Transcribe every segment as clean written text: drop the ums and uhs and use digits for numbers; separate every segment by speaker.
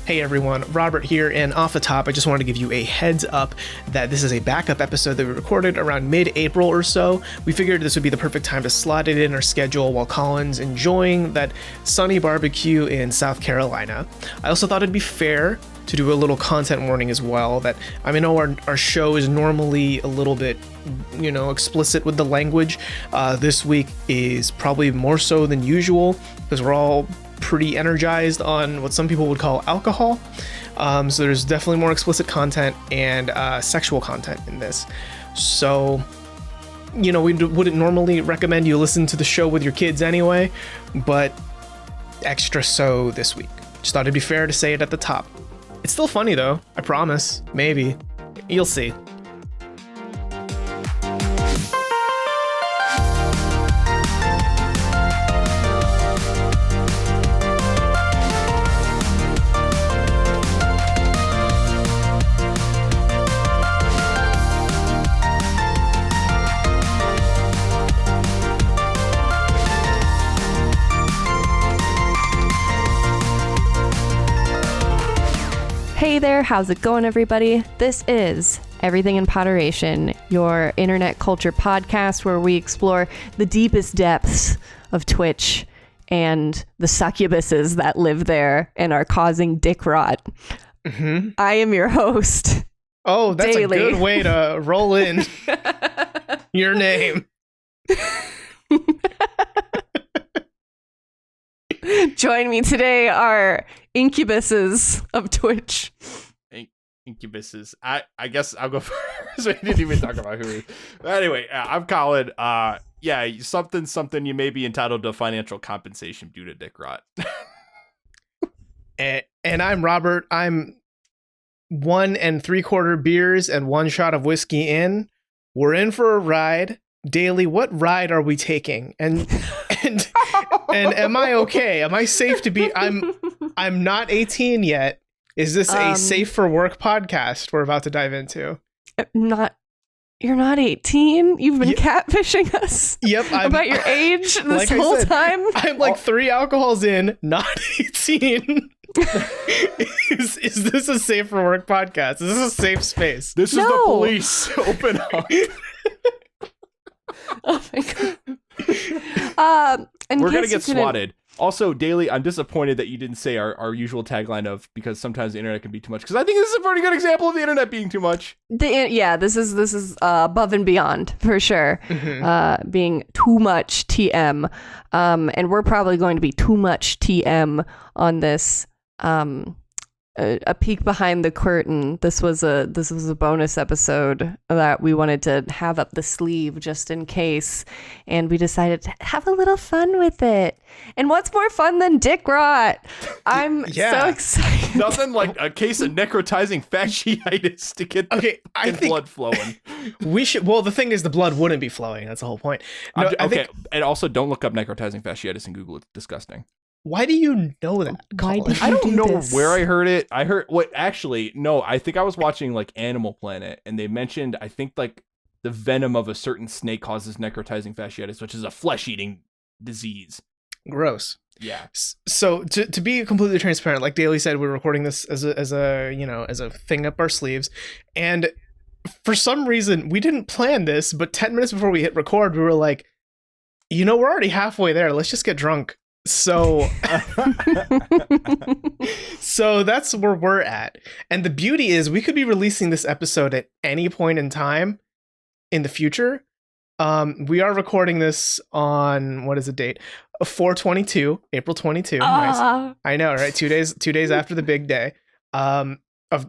Speaker 1: Hey everyone, Robert here, and off the top, I just wanted to give you a heads up that this is a backup episode that we recorded around mid-April or so. We figured this would be the perfect time to slot it in our schedule while Colin's enjoying that sunny barbecue in South Carolina. I also thought it'd be fair to do a little content warning as well, that I know our show is normally a little bit, explicit with the language. This week is probably more so than usual because we're all pretty energized on what some people would call alcohol. So there's definitely more explicit content and sexual content in this. So, we wouldn't normally recommend you listen to the show with your kids anyway, but extra so this week. Just thought it'd be fair to say it at the top. It's still funny though, I promise. Maybe. You'll see.
Speaker 2: Hey there, how's it going, everybody? This is Everything in Poderation, your internet culture podcast where we explore the deepest depths of Twitch and the succubuses that live there and are causing dick rot. Mm-hmm. I am your host.
Speaker 1: Oh, that's
Speaker 2: Daily.
Speaker 1: A good way to roll in your name.
Speaker 2: Join me today are incubuses of Twitch.
Speaker 3: Incubuses. I guess I'll go first. We didn't even talk about who. But anyway, I'm Colin. Something you may be entitled to financial compensation due to dick rot.
Speaker 1: and I'm Robert. I'm 1 3/4 beers and 1 shot of whiskey in. We're in for a ride. Daily, what ride are we taking? And am I okay? Am I safe to be? I'm not 18 yet. Is this a safe for work podcast we're about to dive into?
Speaker 2: You're not 18? You've been catfishing us?
Speaker 1: Yep.
Speaker 2: About your age this whole time?
Speaker 1: I'm like 3 alcohols in, not 18. Is this a safe for work podcast? Is this a safe space?
Speaker 3: This is the police. Open up.
Speaker 2: Oh my god.
Speaker 3: We're gonna get swatted. Also, Daily, I'm disappointed that you didn't say our usual tagline of because sometimes the internet can be too much. Because I think this is a pretty good example of the internet being too much.
Speaker 2: This is above and beyond for sure. Mm-hmm. Being too much TM, and we're probably going to be too much TM on this. A peek behind the curtain. This was a bonus episode that we wanted to have up the sleeve just in case, and we decided to have a little fun with it. And what's more fun than dick rot? I'm so excited.
Speaker 3: Nothing like a case of necrotizing fasciitis to get blood flowing.
Speaker 1: We should. Well, the thing is, the blood wouldn't be flowing. That's the whole point. No,
Speaker 3: and also don't look up necrotizing fasciitis in Google. It's disgusting.
Speaker 1: Why do you know that?
Speaker 3: I don't know where I heard it. I think I was watching like Animal Planet, and they mentioned, I think like the venom of a certain snake causes necrotizing fasciitis, which is a flesh-eating disease.
Speaker 1: Gross.
Speaker 3: Yeah.
Speaker 1: So to be completely transparent, like Daly said, we're recording this as a thing up our sleeves, and for some reason we didn't plan this, but 10 minutes before we hit record, we were like, we're already halfway there. Let's just get drunk. So that's where we're at. And the beauty is we could be releasing this episode at any point in time in the future. We are recording this on, what is the date? 4/22, April 22. Nice. I know, right? 2 days after the big day of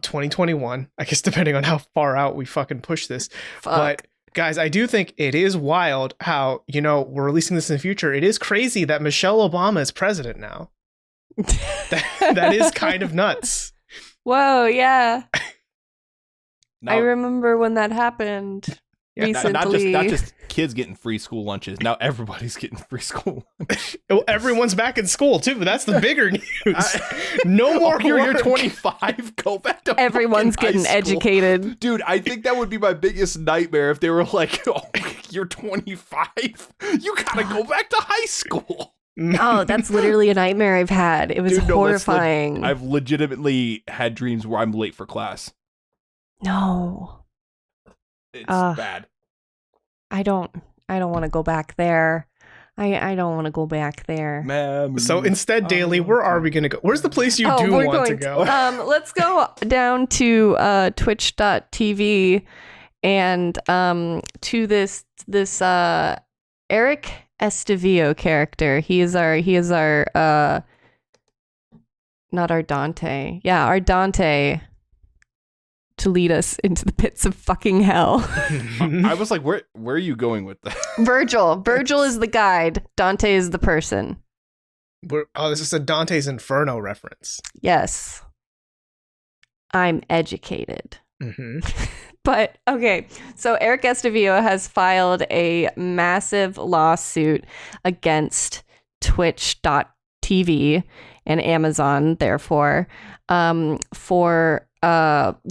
Speaker 1: 2021. I guess depending on how far out we fucking push this. But guys, I do think it is wild how, we're releasing this in the future. It is crazy that Michelle Obama is president now. that is kind of nuts.
Speaker 2: Whoa, yeah. I remember when that happened recently.
Speaker 3: Not just kids getting free school lunches. Now everybody's getting free school lunch.
Speaker 1: Well, everyone's back in school, too. That's the bigger news. No more
Speaker 3: you're 25. Go back to
Speaker 2: everyone's getting educated.
Speaker 3: Dude, I think that would be my biggest nightmare if they were like, oh, you're 25. You gotta go back to high school.
Speaker 2: Oh, that's literally a nightmare I've had. It was
Speaker 3: Dude, no,
Speaker 2: horrifying.
Speaker 3: I've legitimately had dreams where I'm late for class.
Speaker 2: No.
Speaker 3: It's bad.
Speaker 2: I don't want to go back there. I don't want to go back there.
Speaker 1: So instead, Daily, where are we going to go? Where's the place you do want to go?
Speaker 2: Let's go down to twitch.tv and to this Eric Estevillo character. He is our not our Dante. Yeah, our Dante, to lead us into the pits of fucking hell.
Speaker 3: I was like, where are you going with that?
Speaker 2: Virgil is the guide. Dante is the person.
Speaker 1: This is a Dante's Inferno reference.
Speaker 2: Yes. I'm educated.
Speaker 1: Mm-hmm.
Speaker 2: But, okay, so Eric Estevillo has filed a massive lawsuit against Twitch.tv and Amazon, therefore, for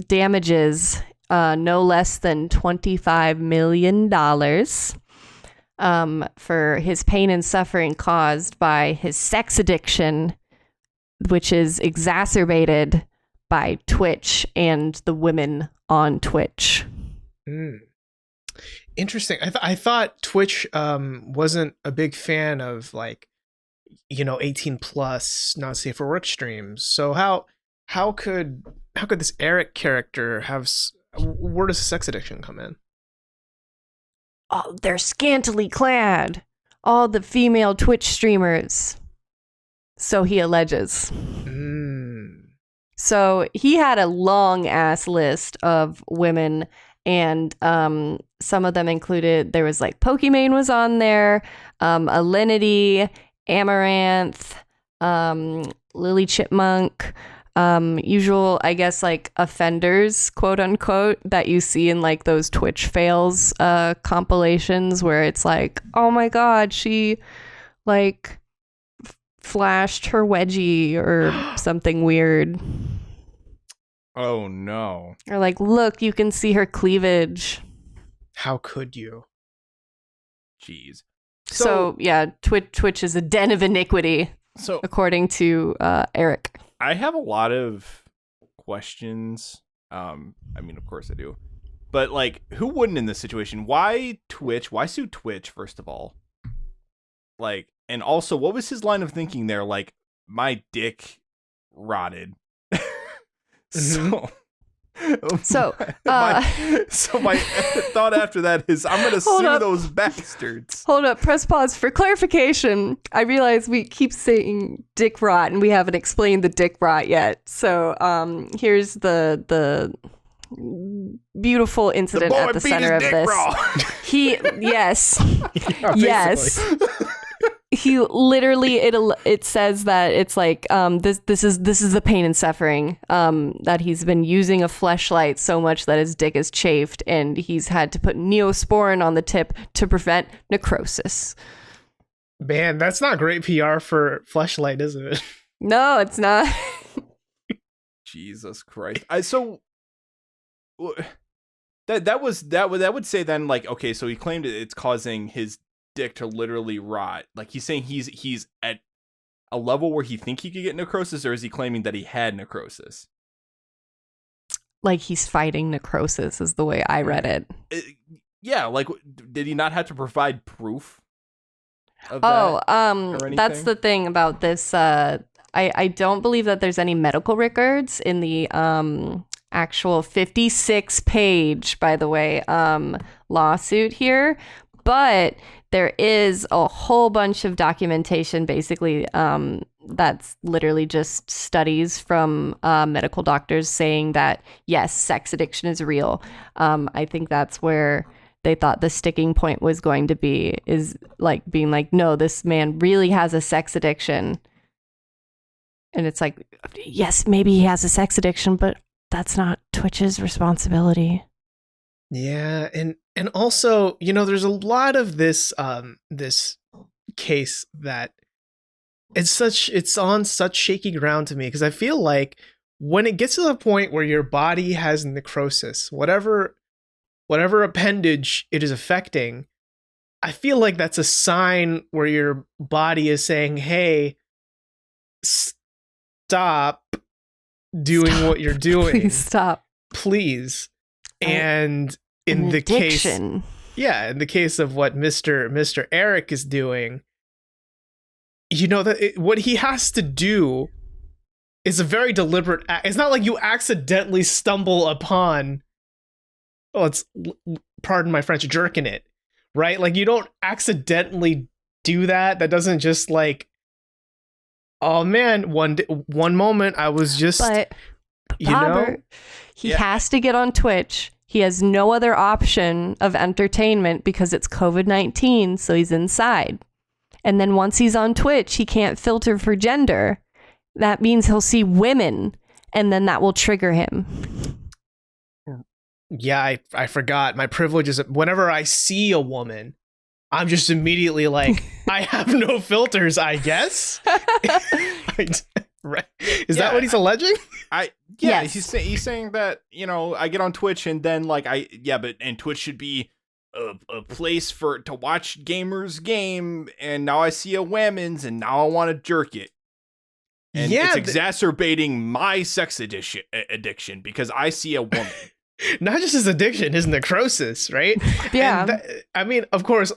Speaker 2: damages no less than $25 million for his pain and suffering caused by his sex addiction, which is exacerbated by Twitch and the women on Twitch.
Speaker 1: Interesting. I thought Twitch wasn't a big fan of 18 plus not safe for work streams. So how could this Eric character have? Where does sex addiction come in?
Speaker 2: Oh, they're scantily clad. All the female Twitch streamers. So he alleges. So he had a long ass list of women, and some of them included, there was Pokimane was on there, Alinity, Amaranth, Lily Chipmunk, usual, I guess, offenders, quote unquote, that you see in those Twitch fails compilations where it's oh my god, she flashed her wedgie or something weird.
Speaker 3: Oh no.
Speaker 2: Or look, you can see her cleavage.
Speaker 1: How could you?
Speaker 3: Jeez.
Speaker 2: So yeah, Twitch is a den of iniquity,
Speaker 3: so
Speaker 2: according to Eric.
Speaker 3: I have a lot of questions. I mean, of course I do. But who wouldn't in this situation? Why Twitch? Why sue Twitch, first of all? And also, what was his line of thinking there? My dick rotted. So my thought after that is I'm gonna sue those bastards.
Speaker 2: Hold up, press pause for clarification. I realize we keep saying dick rot and we haven't explained the dick rot yet. So here's the beautiful incident at the center of this. Yes. He literally, it says that it's this is the pain and suffering, that he's been using a fleshlight so much that his dick is chafed, and he's had to put Neosporin on the tip to prevent necrosis.
Speaker 1: Man, that's not great PR for fleshlight, is it?
Speaker 2: No, it's not.
Speaker 3: Jesus Christ! That would say then okay, so he claimed it's causing his dick to literally rot. He's saying he's at a level where he think he could get necrosis, or is he claiming that he had necrosis?
Speaker 2: He's fighting necrosis is the way I read it.
Speaker 3: Yeah, did he not have to provide proof of that?
Speaker 2: That's the thing about this. I don't believe that there's any medical records in the actual 56-page, by the way, lawsuit here, but there is a whole bunch of documentation, basically, that's literally just studies from medical doctors saying that, yes, sex addiction is real. I think that's where they thought the sticking point was going to be, is being no, this man really has a sex addiction. And it's yes, maybe he has a sex addiction, but that's not Twitch's responsibility.
Speaker 1: Yeah, and also, there's a lot of this this case that it's on such shaky ground to me, because I feel like when it gets to the point where your body has necrosis, whatever appendage it is affecting, I feel like that's a sign where your body is saying, hey, stop doing what you're doing.
Speaker 2: Please stop.
Speaker 1: Please. And in
Speaker 2: An
Speaker 1: the
Speaker 2: addiction.
Speaker 1: in the case of what Mr. Eric is doing, that what he has to do is a very deliberate act. It's not like you accidentally stumble upon, pardon my French, jerking it, right? Like, you don't accidentally do that. That doesn't just like, oh man, one moment I was just,
Speaker 2: but Robert, he has to get on Twitch. He has no other option of entertainment because it's COVID-19, so he's inside. And then once he's on Twitch, he can't filter for gender. That means he'll see women, and then that will trigger him.
Speaker 1: Yeah, I forgot. My privilege is whenever I see a woman, I'm just immediately like, I have no filters, I guess. Right. Is that what he's alleging?
Speaker 3: Yes. He's saying that, I get on Twitch and then like and Twitch should be a place to watch gamers game, and now I see a women's and now I want to jerk it. And it's exacerbating my sex addiction because I see a woman.
Speaker 1: Not just his addiction, his necrosis, right?
Speaker 2: Yeah.
Speaker 1: Of course,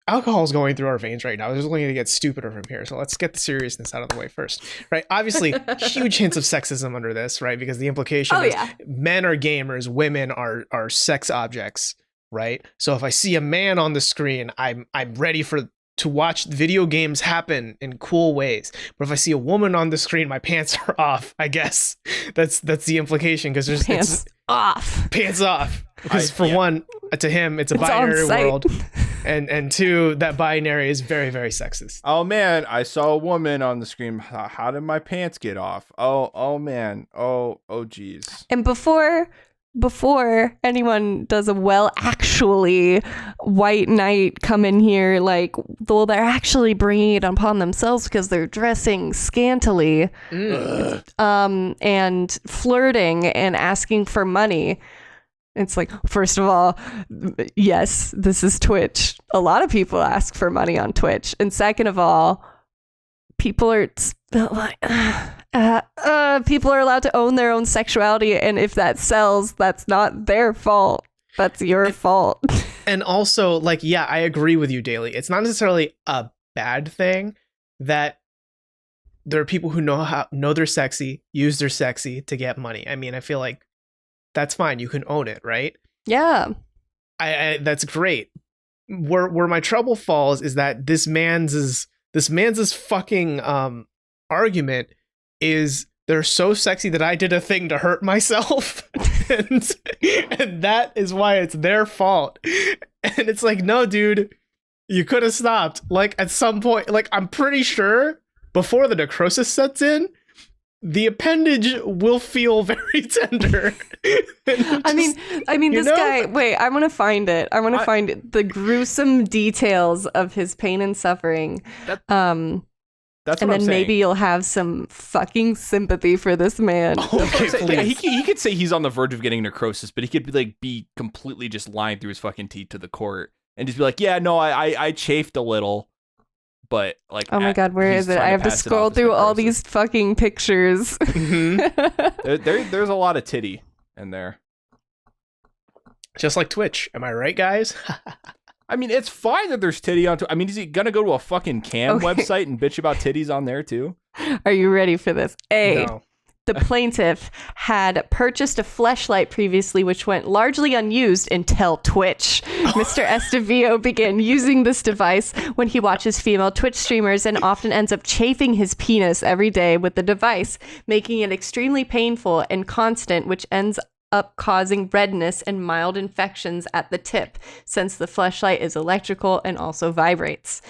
Speaker 1: alcohol's going through our veins right now. There's only going to get stupider from here. So let's get the seriousness out of the way first, right? Obviously, huge hints of sexism under this, right? Because the implication is men are gamers, women are sex objects, right? So if I see a man on the screen, I'm ready to watch video games happen in cool ways. But if I see a woman on the screen, my pants are off, I guess. That's the implication, because there's
Speaker 2: pants off.
Speaker 1: Because one, to him, it's a binary world. And two, that binary is very, very sexist.
Speaker 3: Oh man, I saw a woman on the screen. How did my pants get off? Oh man. Oh geez.
Speaker 2: And before anyone does a actually white knight come in here, like, well, they're actually bringing it upon themselves because they're dressing scantily, and flirting and asking for money. It's like, first of all, yes, this is Twitch. A lot of people ask for money on Twitch. And second of all, people are allowed to own their own sexuality, and if that sells, that's not their fault. That's your fault.
Speaker 1: And also, I agree with you, Daily. It's not necessarily a bad thing that there are people who know they're sexy, use their sexy to get money. I mean, I feel like that's fine. You can own it, right?
Speaker 2: Yeah.
Speaker 1: I that's great. Where my trouble falls is that this man's fucking argument is they're so sexy that I did a thing to hurt myself, and that is why it's their fault. And it's like, no, dude, you could have stopped. Like, at some point, I'm pretty sure before the necrosis sets in, the appendage will feel very tender.
Speaker 2: I mean, this guy. Wait, I want to find it. I want to find the gruesome details of his pain and suffering.
Speaker 3: That's and
Speaker 2: then maybe you'll have some fucking sympathy for this man.
Speaker 3: Okay, he could say he's on the verge of getting necrosis, but he could be completely just lying through his fucking teeth to the court and just be like, yeah, no, I chafed a little. But oh
Speaker 2: my god, where is it? I have to scroll through all these fucking pictures.
Speaker 3: Mm-hmm. There's a lot of titty in there.
Speaker 1: Just like Twitch, am I right, guys?
Speaker 3: I mean, it's fine that there's titty on. I mean, is he gonna go to a fucking cam website and bitch about titties on there too?
Speaker 2: Are you ready for this?
Speaker 1: No.
Speaker 2: The plaintiff had purchased a fleshlight previously, which went largely unused until Twitch. Mr. Estevillo began using this device when he watches female Twitch streamers and often ends up chafing his penis every day with the device, making it extremely painful and constant, which ends up causing redness and mild infections at the tip, since the fleshlight is electrical and also vibrates.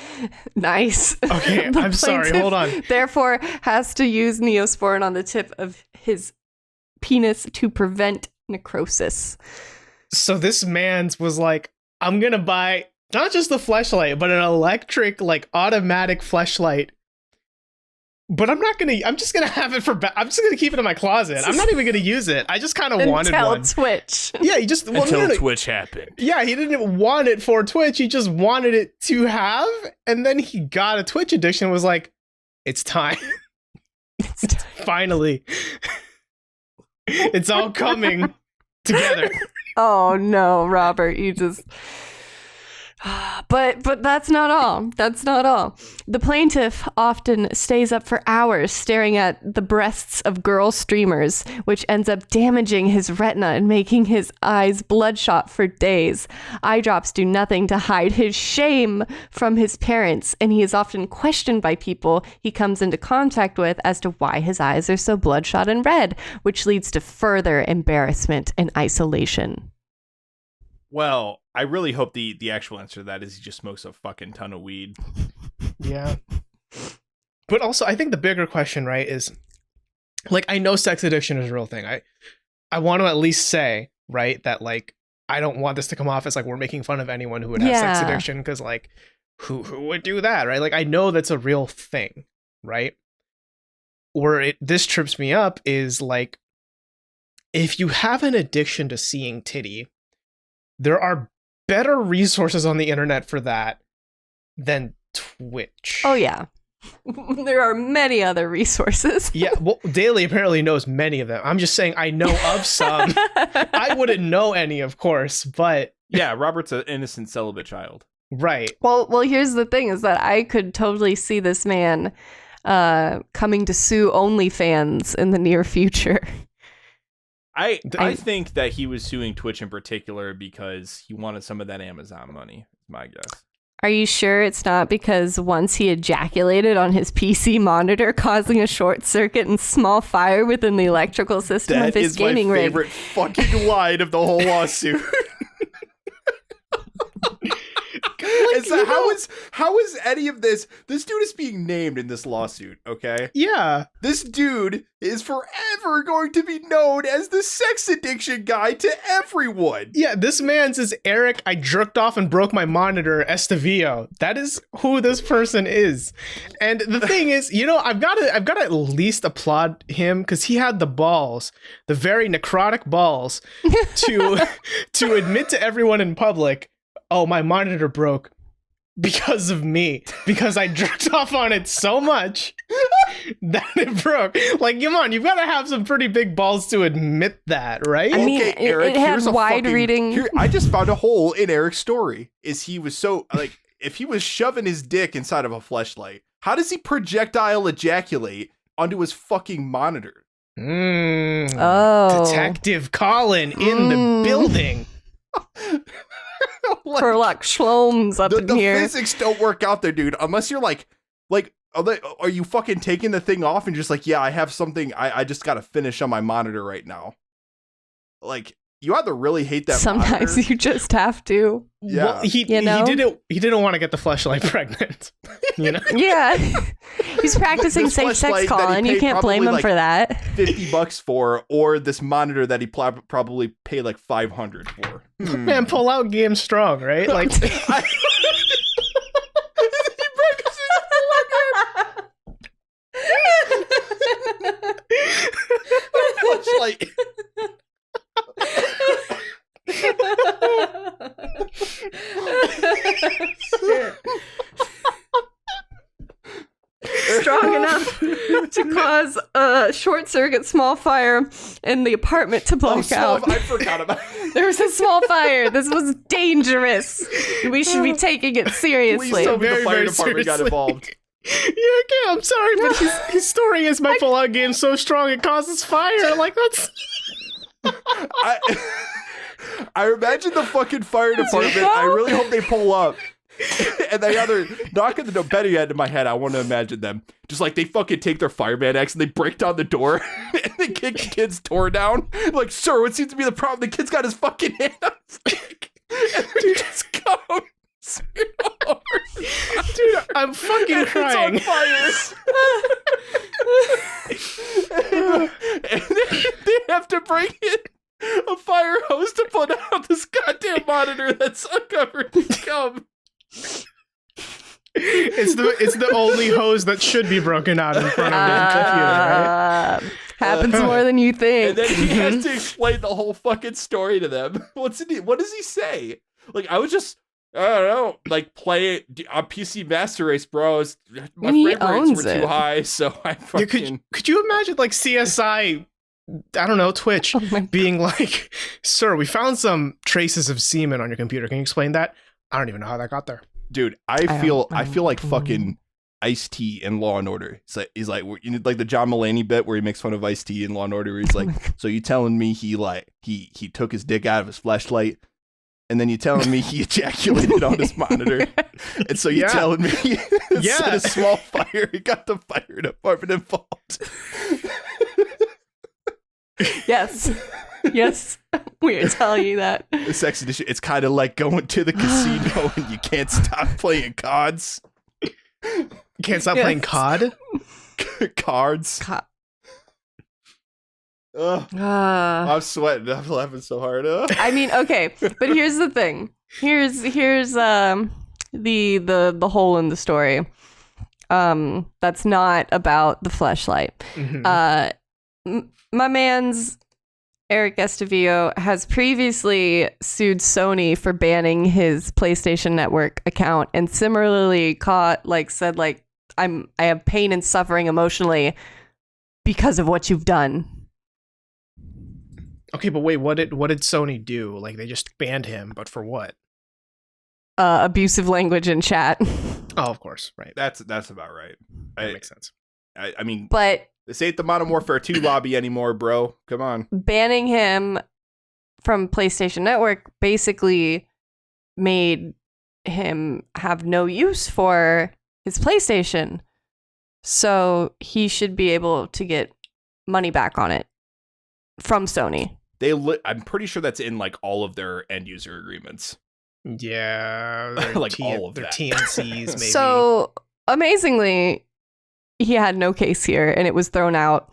Speaker 2: Nice.
Speaker 1: Okay, I'm sorry, hold on.
Speaker 2: Therefore, has to use Neosporin on the tip of his penis to prevent necrosis.
Speaker 1: So this man's was like, I'm gonna buy not just the fleshlight, but an electric, automatic fleshlight But I'm just gonna have it I'm just gonna keep it in my closet. I'm not even gonna use it. I just kind of wanted one.
Speaker 2: Until Twitch.
Speaker 1: Yeah, he just
Speaker 3: until Twitch happened.
Speaker 1: Yeah, he didn't want it for Twitch. He just wanted it to have, and then he got a Twitch edition. And was like, it's time. Finally, it's all coming together.
Speaker 2: Oh no, Robert, you just. But that's not all. That's not all. The plaintiff often stays up for hours staring at the breasts of girl streamers, which ends up damaging his retina and making his eyes bloodshot for days. Eye drops do nothing to hide his shame from his parents, and he is often questioned by people he comes into contact with as to why his eyes are so bloodshot and red, which leads to further embarrassment and isolation.
Speaker 3: Well, I really hope the actual answer to that is he just smokes a fucking ton of weed.
Speaker 1: Yeah. But also, I think the bigger question, right, is, like, I know sex addiction is a real thing. I want to at least say, right, that, like, I don't want this to come off as, like, we're making fun of anyone who would have sex addiction, because, like, who would do that, right? Like, I know that's a real thing, right? Where this trips me up is, like, if you have an addiction to seeing titty, there are better resources on the internet for that than Twitch.
Speaker 2: Oh, yeah. There are many other resources.
Speaker 1: Yeah, well, Daily apparently knows many of them. I'm just saying I know of some. I wouldn't know any, of course, but...
Speaker 3: Yeah, Robert's an innocent celibate child.
Speaker 1: Right.
Speaker 2: Well, here's the thing, is that I could totally see this man coming to sue OnlyFans in the near future.
Speaker 3: I think that he was suing Twitch in particular because he wanted some of that Amazon money, is my guess.
Speaker 2: Are you sure it's not because once he ejaculated on his PC monitor, causing a short circuit and small fire within the electrical system of his gaming rig?
Speaker 3: That is my favorite fucking line of the whole lawsuit. Like, so how is any of this dude is being named in this lawsuit, okay?
Speaker 1: Yeah.
Speaker 3: This dude is forever going to be known as the sex addiction guy to everyone.
Speaker 1: Yeah, this man says, Eric, I jerked off and broke my monitor, Estevillo. That is who this person is. And the thing is, you know, I've got to at least applaud him, because he had the balls, the very necrotic balls, to admit to everyone in public, oh, my monitor broke because of me, because I jerked off on it so much that it broke. Like, come on, you've got to have some pretty big balls to admit that, right?
Speaker 2: I mean,
Speaker 3: okay, Eric,
Speaker 2: it had wide reading.
Speaker 3: I just found a hole in Eric's story. Is he was so, like, if he was shoving his dick inside of a fleshlight, how does he projectile ejaculate onto his fucking monitor?
Speaker 2: Oh.
Speaker 1: Detective Colin in the building.
Speaker 2: Like, for like Shlomes up in here.
Speaker 3: The physics don't work out there, dude. Unless you're like, are you fucking taking the thing off and just like, yeah, I have something I just gotta finish on my monitor right now. Like, you either really hate that
Speaker 2: sometimes
Speaker 3: monitor.
Speaker 2: You just have to.
Speaker 3: Yeah.
Speaker 1: Well, he didn't want to get the fleshlight pregnant. You know?
Speaker 2: Yeah. He's practicing safe sex, Colin. You can't blame him for that.
Speaker 3: $50 for, or this monitor that he probably paid like $500 for.
Speaker 1: Man, pull-out game strong, right? Like,
Speaker 3: he broke his fleshlight.
Speaker 2: Strong enough to cause a short circuit, small fire in the apartment to black out.
Speaker 3: I forgot about it.
Speaker 2: There was a small fire. This was dangerous. We should be taking it seriously.
Speaker 3: Please tell me
Speaker 1: Very,
Speaker 3: the fire
Speaker 1: very
Speaker 3: department got
Speaker 1: seriously.
Speaker 3: involved.
Speaker 1: Yeah, okay, I'm sorry, but his story is my pull-out game so strong it causes fire. Like, that's...
Speaker 3: I imagine the fucking fire department. I really hope they pull up. And they either knock at the door. Better yet, in my head, I want to imagine them just like they fucking take their fireman axe and they break down the door and they kick the kid's door down. Like, sir, what seems to be the problem? The kid's got his fucking hand on his dick. And they just come.
Speaker 1: Dude, I'm fucking crying.
Speaker 3: It's on fire. And they have to bring in a fire hose to put out this goddamn monitor that's uncovered in cum.
Speaker 1: It's the only hose that should be broken out in front of the computer, right?
Speaker 2: Happens more than you think.
Speaker 3: And then he has to explain the whole fucking story to them. What does he say? Like, I don't know, like, play it on PC Master Race, bro. My frame rates were too high, so I fucking...
Speaker 1: Yeah, could you imagine, like, CSI, I don't know, Twitch, being like, sir, we found some traces of semen on your computer. Can you explain that? I don't even know how that got there.
Speaker 3: Dude, I feel like fucking Ice-T in Law and Order. He's like the John Mulaney bit where he makes fun of Ice-T in Law and Order. Where he's like, so you telling me he took his dick out of his fleshlight, and then you telling me he ejaculated on his monitor, and so you telling me instead of small fire, he got the fire department involved.
Speaker 2: Yes. Yes, we are telling you that.
Speaker 3: The sex edition, it's kind of like going to the casino and you can't stop playing cards.
Speaker 1: You can't stop playing COD?
Speaker 3: Cards. I'm sweating. I'm laughing so hard.
Speaker 2: I mean, okay, but here's the thing. Here's the hole in the story. That's not about the fleshlight. Mm-hmm. My man's Eric Estavillo has previously sued Sony for banning his PlayStation Network account, and similarly said I have pain and suffering emotionally because of what you've done.
Speaker 1: Okay, but wait, what did Sony do? Like, they just banned him, but for what?
Speaker 2: Abusive language in chat.
Speaker 1: Oh, of course, right.
Speaker 3: That's about right.
Speaker 1: That makes sense.
Speaker 3: I mean,
Speaker 2: but
Speaker 3: this ain't the Modern Warfare 2 lobby anymore, bro. Come on.
Speaker 2: Banning him from PlayStation Network basically made him have no use for his PlayStation. So he should be able to get money back on it from Sony.
Speaker 3: I'm pretty sure that's in like all of their end user agreements.
Speaker 1: Yeah.
Speaker 3: Like all of
Speaker 1: their
Speaker 3: that.
Speaker 1: TNCs, maybe.
Speaker 2: So amazingly, he had no case here and it was thrown out.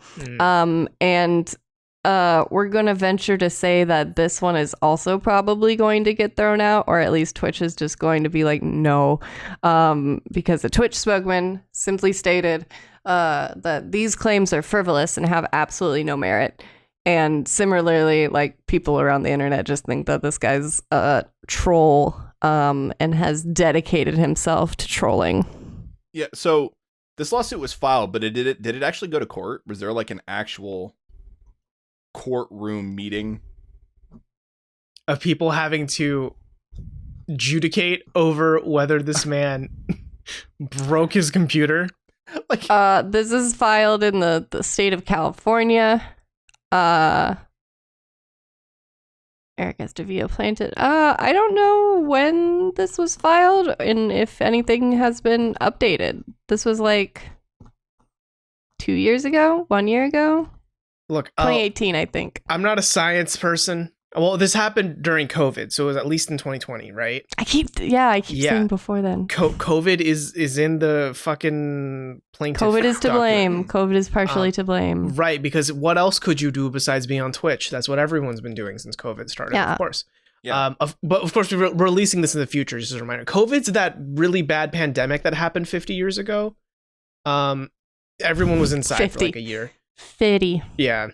Speaker 2: And we're going to venture to say that this one is also probably going to get thrown out, or at least Twitch is just going to be like, no, because the Twitch spokesman simply stated that these claims are frivolous and have absolutely no merit. And similarly, like, people around the internet just think that this guy's a troll and has dedicated himself to trolling.
Speaker 3: Yeah, so this lawsuit was filed, but did it actually go to court? Was there like an actual courtroom meeting
Speaker 1: of people having to adjudicate over whether this man broke his computer?
Speaker 3: Like,
Speaker 2: this is filed in the state of California. Eric Estavillo planted. I don't know when this was filed and if anything has been updated. This was like 2 years ago, 1 year ago.
Speaker 1: Look,
Speaker 2: 2018, I think.
Speaker 1: I'm not a science person. Well, this happened during COVID, so it was at least in 2020, right?
Speaker 2: I keep saying before then.
Speaker 1: COVID is in the fucking plaintiff.
Speaker 2: COVID is to
Speaker 1: document.
Speaker 2: blame. COVID is partially to blame.
Speaker 1: Right, because what else could you do besides be on Twitch? That's what everyone's been doing since COVID started, of course.
Speaker 3: Yeah.
Speaker 1: But of course, we're releasing this in the future, just as a reminder. COVID's that really bad pandemic that happened 50 years ago. Everyone was inside for like a year.
Speaker 2: 50.
Speaker 1: Yeah.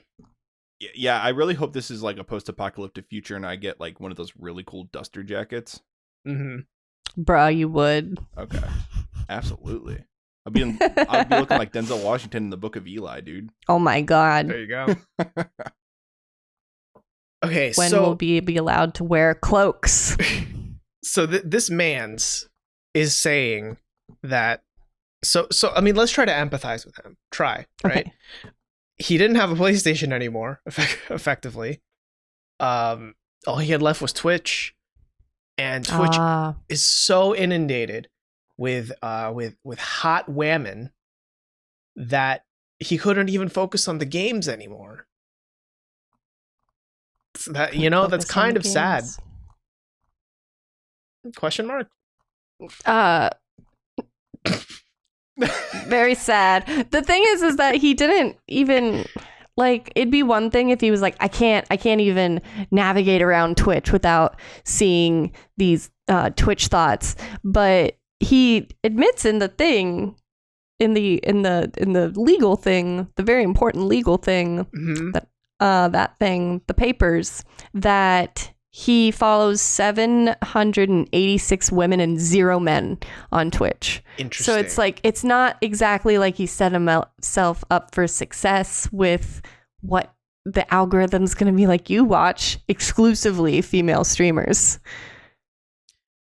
Speaker 3: Yeah, I really hope this is like a post-apocalyptic future and I get like one of those really cool duster jackets.
Speaker 1: Mm-hmm.
Speaker 2: Bruh, you would.
Speaker 3: Okay. Absolutely. I'd be looking like Denzel Washington in the Book of Eli, dude.
Speaker 2: Oh my god.
Speaker 1: There you go. Okay,
Speaker 2: when will we be allowed to wear cloaks?
Speaker 1: So this man's is saying that. So I mean, let's try to empathize with him. Try, right?
Speaker 2: Okay.
Speaker 1: He didn't have a PlayStation anymore, effectively. All he had left was Twitch, and Twitch is so inundated with hot women that he couldn't even focus on the games anymore. So that that's kind of sad. Question mark?
Speaker 2: Very sad. The thing is that he didn't even like. It'd be one thing if he was like, I can't even navigate around Twitch without seeing these Twitch thoughts. But he admits in the thing, in the legal thing, the very important legal thing, that thing, the papers, that he follows 786 women and 0 men on Twitch.
Speaker 1: Interesting.
Speaker 2: So it's like, it's not exactly like he set himself up for success with what the algorithm's going to be like. You watch exclusively female streamers.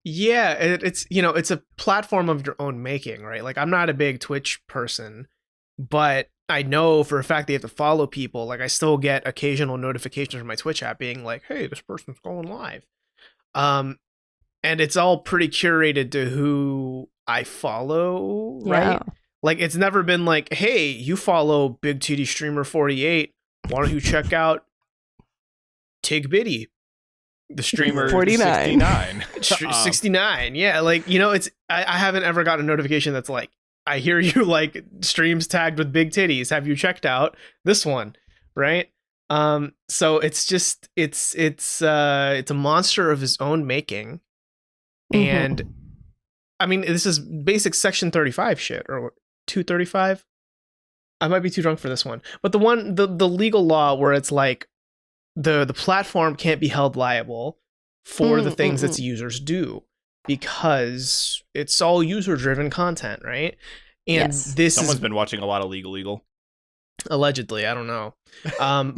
Speaker 1: Yeah, it's it's a platform of your own making, right? Like, I'm not a big Twitch person, but I know for a fact they have to follow people. Like, I still get occasional notifications from my Twitch app being like, "Hey, this person's going live," and it's all pretty curated to who I follow, right?
Speaker 2: Yeah.
Speaker 1: Like, it's never been like, "Hey, you follow Big Titty Streamer 48. Why don't you check out Tig Biddy, the streamer
Speaker 2: 49.
Speaker 1: 69?" Yeah, like, it's I haven't ever gotten a notification that's like, "I hear you like streams tagged with big titties. Have you checked out this one?" Right? So it's just it's a monster of his own making. And I mean, this is basic Section 35 shit, or 235. I might be too drunk for this one, but the legal law where it's like the platform can't be held liable for the things its users do, because it's all user driven content, right? And
Speaker 3: someone's been watching a lot of Legal.
Speaker 1: Allegedly, I don't know.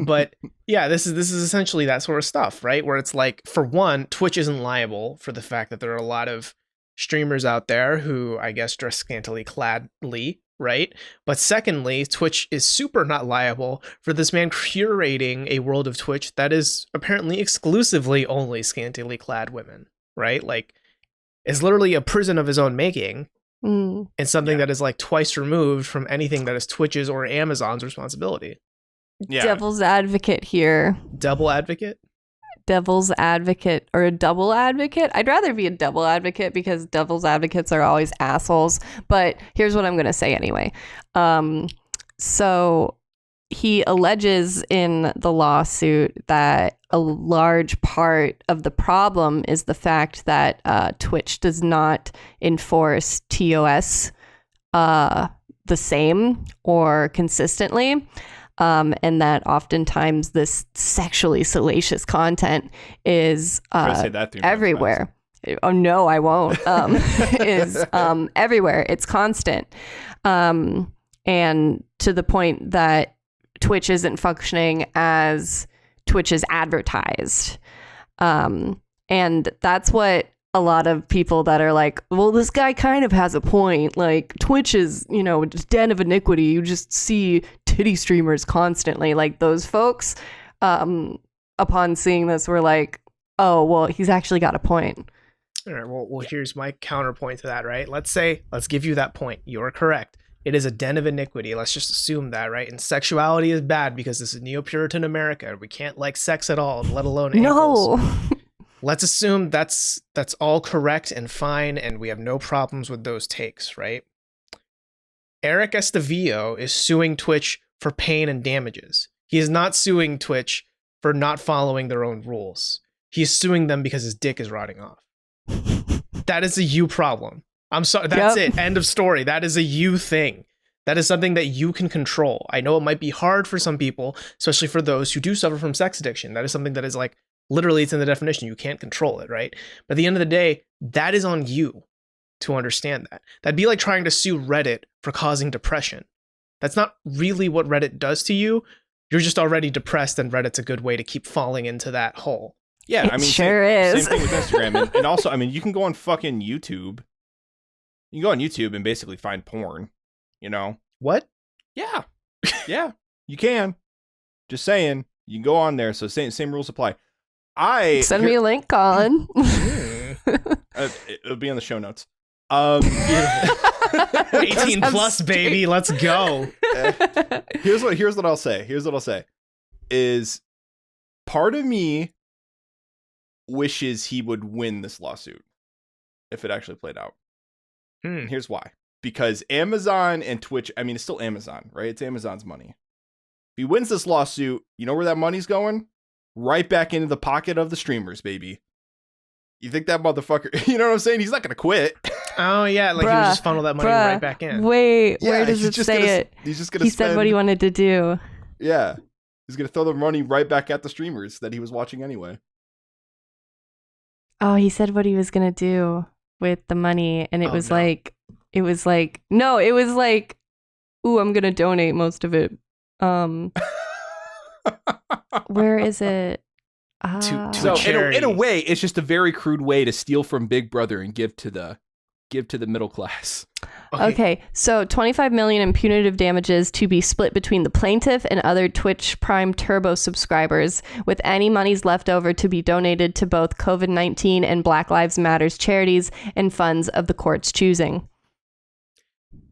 Speaker 1: But yeah, this is essentially that sort of stuff, right? Where it's like, for one, Twitch isn't liable for the fact that there are a lot of streamers out there who, I guess, dress scantily cladly, right? But secondly, Twitch is super not liable for this man curating a world of Twitch that is apparently exclusively only scantily clad women, right? Like, it's literally a prison of his own making. And something that is like twice removed from anything that is Twitch's or Amazon's responsibility.
Speaker 3: Yeah.
Speaker 2: Devil's advocate here.
Speaker 1: Double advocate?
Speaker 2: Devil's advocate, or a double advocate. I'd rather be a double advocate, because devil's advocates are always assholes. But here's what I'm going to say anyway. So he alleges in the lawsuit that a large part of the problem is the fact that Twitch does not enforce TOS the same or consistently. And that oftentimes this sexually salacious content is everywhere. Oh, no, I won't. Is everywhere. It's constant. And to the point that Twitch isn't functioning as Twitch is advertised. And that's what a lot of people that are like, well, this guy kind of has a point. Like, Twitch is, just den of iniquity. You just see titty streamers constantly. Like, those folks, upon seeing this, were like, oh, well, he's actually got a point.
Speaker 1: All right, well, here's my counterpoint to that, right? Let's give you that point. You're correct. It is a den of iniquity. Let's just assume that, right? And sexuality is bad because this is Neo-Puritan America. We can't like sex at all, let alone ankles.
Speaker 2: No.
Speaker 1: Let's assume that's all correct and fine, and we have no problems with those takes, right? Eric Estavillo is suing Twitch for pain and damages. He is not suing Twitch for not following their own rules. He is suing them because his dick is rotting off. That is a you problem. I'm sorry. That's it. End of story. That is a you thing. That is something that you can control. I know it might be hard for some people, especially for those who do suffer from sex addiction. That is something that is like, literally, it's in the definition. You can't control it, right? But at the end of the day, that is on you to understand that. That'd be like trying to sue Reddit for causing depression. That's not really what Reddit does to you. You're just already depressed, and Reddit's a good way to keep falling into that hole.
Speaker 3: Yeah, I mean,
Speaker 2: sure is.
Speaker 3: Same thing with Instagram. And also, I mean, you can go on fucking YouTube. You can go on YouTube and basically find porn,
Speaker 1: What?
Speaker 3: Yeah. Yeah, you can. Just saying. You can go on there. So same rules apply.
Speaker 2: Send me a link, Colin.
Speaker 3: It'll be in the show notes.
Speaker 1: 18 plus, baby. Let's go.
Speaker 3: Here's what I'll say. Is part of me wishes he would win this lawsuit if it actually played out. Here's why. Because Amazon and Twitch, I mean, it's still Amazon, right? It's Amazon's money. If he wins this lawsuit, you know where that money's going? Right back into the pocket of the streamers, baby. You think that motherfucker, you know what I'm saying? He's not going to quit.
Speaker 1: Oh yeah, like he would just funnel that money right back in.
Speaker 2: Wait,
Speaker 3: Yeah,
Speaker 2: where does
Speaker 3: he's
Speaker 2: it
Speaker 3: just
Speaker 2: say
Speaker 3: gonna-
Speaker 2: it?
Speaker 3: He's just gonna.
Speaker 2: He said what he wanted to do.
Speaker 3: Yeah, he's gonna throw the money right back at the streamers that he was watching anyway.
Speaker 2: Oh, he said what he was gonna do with the money, and it was
Speaker 1: no.
Speaker 2: like, ooh, I'm gonna donate most of it. Where is it?
Speaker 1: To
Speaker 3: So
Speaker 1: charity.
Speaker 3: in a way, it's just a very crude way to steal from Big Brother and give to the middle class.
Speaker 2: Okay, so 25 million in punitive damages to be split between the plaintiff and other Twitch Prime Turbo subscribers, with any monies left over to be donated to both COVID-19 and Black Lives Matters charities and funds of the court's choosing.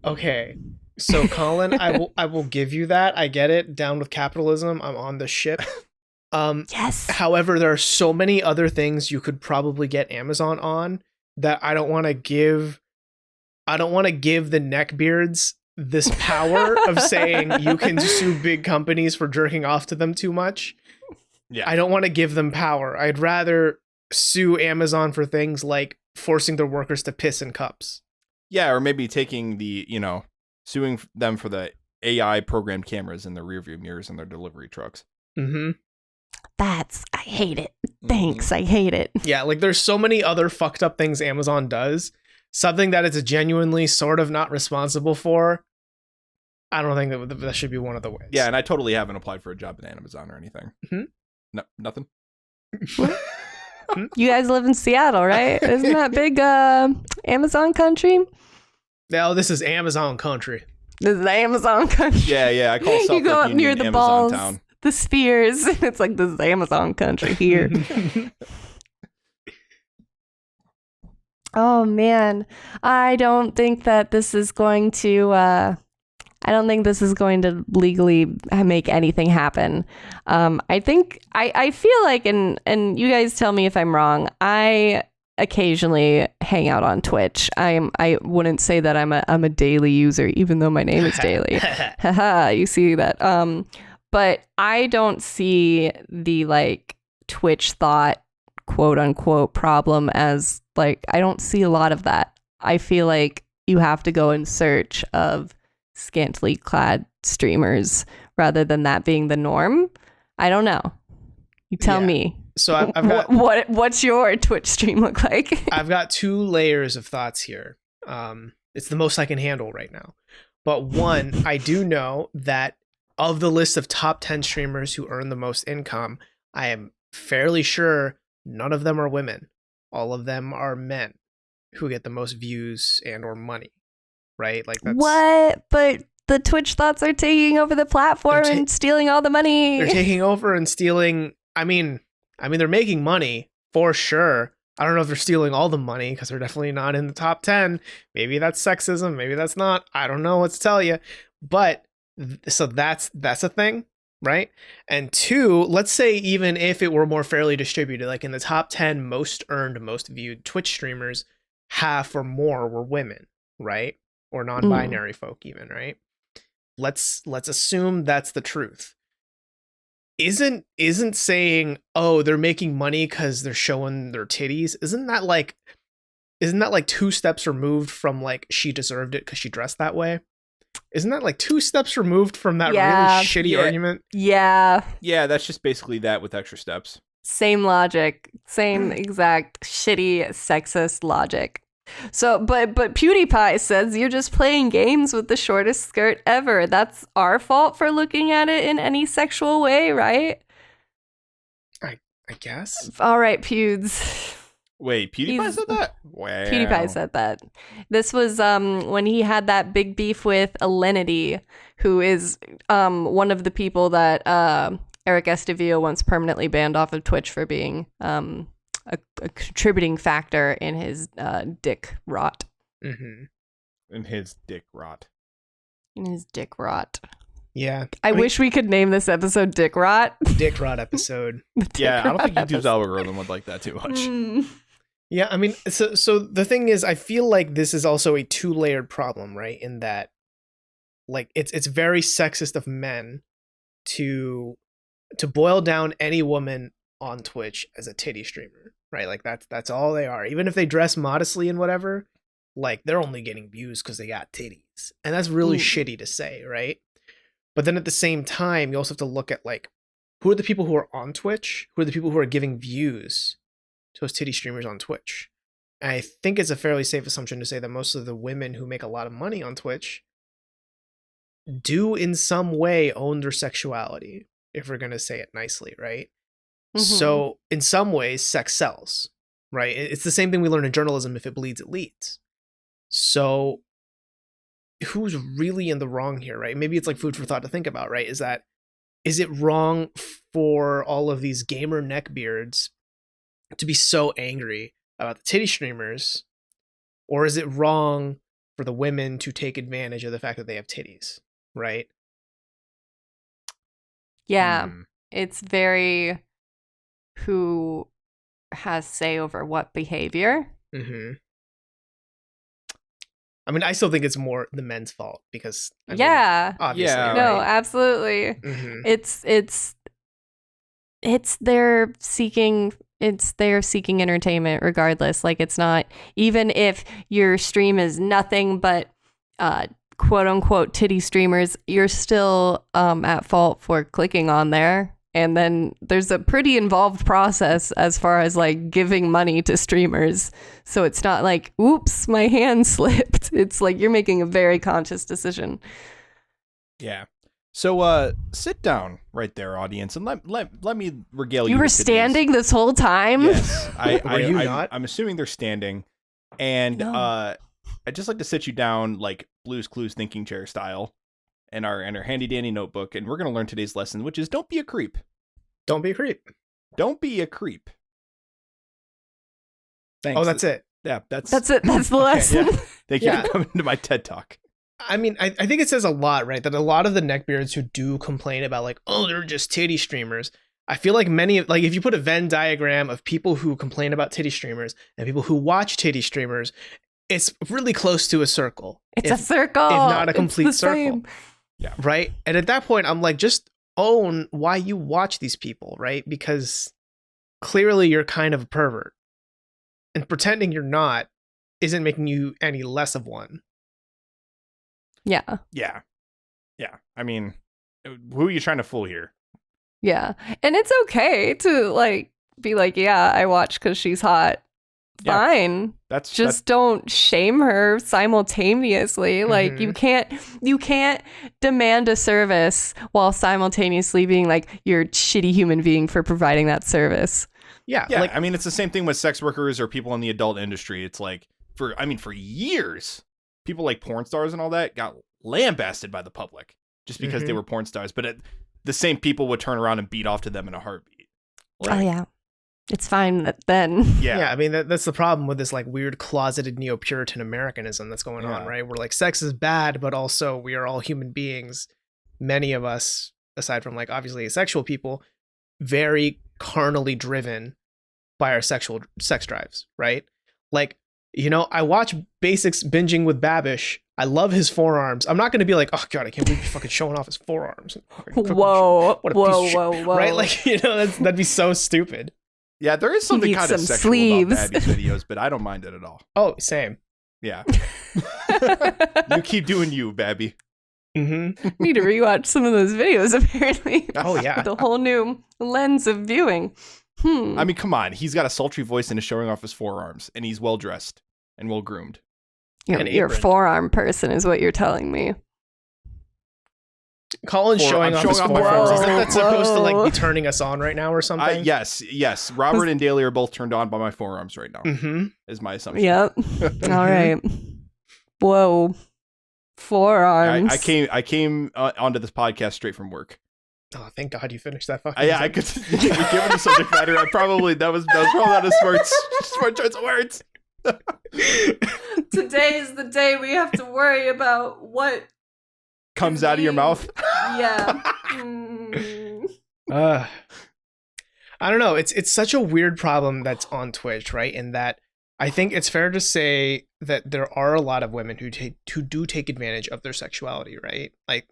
Speaker 1: Okay. So Colin, I will give you that. I get it. Down with capitalism. I'm on the ship.
Speaker 2: Yes.
Speaker 1: However, there are so many other things you could probably get Amazon on that I don't want to give the neckbeards this power of saying you can sue big companies for jerking off to them too much.
Speaker 3: Yeah.
Speaker 1: I don't want to give them power. I'd rather sue Amazon for things like forcing their workers to piss in cups.
Speaker 3: Yeah, or maybe taking suing them for the AI programmed cameras in their rearview mirrors in their delivery trucks.
Speaker 1: Mm-hmm.
Speaker 2: I hate it. Thanks, I hate it.
Speaker 1: Yeah, like there's so many other fucked up things Amazon does. Something that it's genuinely sort of not responsible for. I don't think that should be one of the ways.
Speaker 3: Yeah, and I totally haven't applied for a job at Amazon or anything.
Speaker 1: Mhm.
Speaker 3: No, nothing.
Speaker 2: You guys live in Seattle, right? Isn't that big Amazon country?
Speaker 1: No, this is Amazon country.
Speaker 2: This is Amazon country.
Speaker 3: Yeah, I call South
Speaker 2: You go
Speaker 3: Lake
Speaker 2: up near
Speaker 3: Union
Speaker 2: the
Speaker 3: Amazon
Speaker 2: balls,
Speaker 3: town.
Speaker 2: the spheres. It's like, this is Amazon country here. Oh man, I don't think that this is going to. I don't think this is going to legally make anything happen. I think I feel like, and you guys tell me if I'm wrong. I occasionally hang out on Twitch. I wouldn't say that I'm a daily user, even though my name is Daily. Haha, you see that. But I don't see the like Twitch thought, quote unquote, problem as like, I don't see a lot of that. I feel like you have to go in search of scantily clad streamers rather than that being the norm. I don't know. You tell me.
Speaker 1: So I've got
Speaker 2: what's your Twitch stream look like?
Speaker 1: I've got two layers of thoughts here. It's the most I can handle right now. But one, I do know that of the list of top 10 streamers who earn the most income, I am fairly sure none of them are women. All of them are men who get the most views and or money. Right? Like that's
Speaker 2: what? But the Twitch thoughts are taking over the platform and stealing all the money.
Speaker 1: They're taking over and stealing. I mean, they're making money for sure. I don't know if they're stealing all the money because they're definitely not in the top 10. Maybe that's sexism. Maybe that's not. I don't know what to tell you. But so that's a thing, right? And two, let's say even if it were more fairly distributed, like in the top 10 most earned, most viewed Twitch streamers, half or more were women, right? Or non-binary folk even, right? Let's assume that's the truth. Isn't saying, oh, they're making money because they're showing their titties, isn't that like two steps removed from like she deserved it because she dressed that way? Isn't that like two steps removed from that really shitty argument?
Speaker 2: Yeah,
Speaker 3: that's just basically that with extra steps.
Speaker 2: Same logic, same exact shitty sexist logic. So, but PewDiePie says you're just playing games with the shortest skirt ever. That's our fault for looking at it in any sexual way, right?
Speaker 1: I guess.
Speaker 2: All right, Pewds.
Speaker 3: Wait, PewDiePie said that? Wow.
Speaker 2: PewDiePie said that. This was when he had that big beef with Alinity, who is one of the people that Eric Estevio once permanently banned off of Twitch for being a contributing factor in his dick rot.
Speaker 1: Mm-hmm.
Speaker 3: In his dick rot.
Speaker 1: Yeah.
Speaker 2: I wish we could name this episode Dick Rot.
Speaker 1: Dick rot episode.
Speaker 3: Yeah, I don't think YouTube's algorithm would like that too much.
Speaker 1: Yeah, I mean, so the thing is, I feel like this is also a two-layered problem, right? In that, like, it's very sexist of men to boil down any woman on Twitch as a titty streamer, right? Like that's all they are. Even if they dress modestly and whatever, like they're only getting views because they got titties. And that's really shitty to say, right? But then at the same time, you also have to look at like, who are the people who are on Twitch? Who are the people who are giving views to those titty streamers on Twitch? And I think it's a fairly safe assumption to say that most of the women who make a lot of money on Twitch do in some way own their sexuality, if we're going to say it nicely, right? So in some ways, sex sells, right? It's the same thing we learn in journalism: if it bleeds, it leads. So who's really in the wrong here, right? Maybe it's like food for thought to think about, right? Is it wrong for all of these gamer neckbeards to be so angry about the titty streamers? Or is it wrong for the women to take advantage of the fact that they have titties, right?
Speaker 2: Yeah. It's very who has say over what behavior.
Speaker 1: I mean, I still think it's more the men's fault because obviously,
Speaker 2: no,
Speaker 1: right?
Speaker 2: absolutely. It's they're seeking entertainment regardless. Like, it's not, even if your stream is nothing but quote unquote titty streamers, you're still at fault for clicking on there. And then there's a pretty involved process as far as like giving money to streamers. So it's not like, oops, my hand slipped. It's like you're making a very conscious decision.
Speaker 3: Yeah. So sit down right there, audience, and let me regale you.
Speaker 2: You were standing this whole time?
Speaker 3: Yes.
Speaker 1: Were you not?
Speaker 3: I'm assuming they're standing. And I'd just like to sit you down like Blue's Clues thinking chair style in our handy dandy notebook, and we're going to learn today's lesson, which is don't be a creep.
Speaker 1: Don't be a creep.
Speaker 3: Don't be a creep. Thanks.
Speaker 1: Oh, that's it.
Speaker 3: Yeah, that's
Speaker 2: it. That's the lesson.
Speaker 3: Yeah. Thank you for coming to my TED Talk.
Speaker 1: I mean, I think it says a lot, right? That a lot of the neckbeards who do complain about like, oh, they're just titty streamers. I feel like if you put a Venn diagram of people who complain about titty streamers and people who watch titty streamers, it's really close to a circle.
Speaker 2: It's a circle.
Speaker 1: If not a complete circle.
Speaker 2: Same.
Speaker 3: Yeah.
Speaker 1: Right? And at that point, I'm like, just own why you watch these people, right? Because clearly you're kind of a pervert. And pretending you're not isn't making you any less of one.
Speaker 2: Yeah.
Speaker 3: Yeah. Yeah. I mean, who are you trying to fool here?
Speaker 2: Yeah. And it's okay to like be like, yeah, I watch because she's hot. Fine. That's don't shame her simultaneously. Like you can't demand a service while simultaneously being like, you're a shitty human being for providing that service.
Speaker 1: Yeah.
Speaker 3: Like, I mean, it's the same thing with sex workers or people in the adult industry. It's like for years, people like porn stars and all that got lambasted by the public just because they were porn stars. But the same people would turn around and beat off to them in a heartbeat.
Speaker 2: Like, oh yeah. It's fine then.
Speaker 1: Yeah, I mean, that's the problem with this like weird closeted neo-Puritan Americanism that's going on, right? We're like, sex is bad, but also we are all human beings. Many of us, aside from like obviously asexual people, very carnally driven by our sexual sex drives, right? Like, you know, I watch Basics binging with Babish. I love his forearms. I'm not going to be like, oh God, I can't believe he's fucking showing off his forearms.
Speaker 2: Whoa,
Speaker 1: what a piece of shit. Right? Like, you know, that'd be so stupid.
Speaker 3: Yeah, there is something kind of sexual
Speaker 2: sleeves.
Speaker 3: about Babby's videos, but I don't mind it at all.
Speaker 1: Oh, same.
Speaker 3: Yeah. You keep doing you, Babby.
Speaker 2: Need to rewatch some of those videos, apparently.
Speaker 1: Oh, yeah.
Speaker 2: With a whole new lens of viewing.
Speaker 3: I mean, come on. He's got a sultry voice and is showing off his forearms, and he's well-dressed and well-groomed.
Speaker 2: You're a forearm person is what you're telling me.
Speaker 1: Colin's showing off his forearms. Is that supposed to like be turning us on right now or something?
Speaker 3: Yes. Robert and Daly are both turned on by my forearms right now. Is my assumption.
Speaker 2: Yep. All right. Whoa. Forearms.
Speaker 3: I came onto this podcast straight from work.
Speaker 1: Oh, thank God you finished that fucking.
Speaker 3: I could. Given the subject matter, that was probably not a smart choice of words.
Speaker 2: Today is the day we have to worry about what
Speaker 3: comes out of your mouth.
Speaker 2: Yeah.
Speaker 1: I don't know. It's such a weird problem that's on Twitch, right? In that I think it's fair to say that there are a lot of women who do take advantage of their sexuality, right? Like,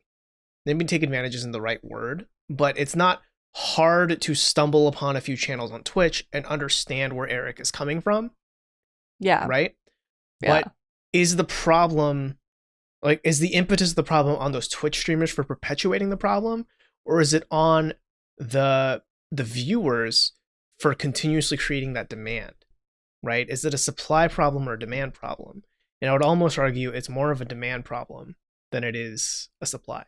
Speaker 1: maybe take advantage isn't the right word, but it's not hard to stumble upon a few channels on Twitch and understand where Eric is coming from.
Speaker 2: Yeah.
Speaker 1: Right?
Speaker 2: Yeah.
Speaker 1: But is the problem, like, is the impetus of the problem on those Twitch streamers for perpetuating the problem, or is it on the viewers for continuously creating that demand, right? Is it a supply problem or a demand problem? And I would almost argue it's more of a demand problem than it is a supply.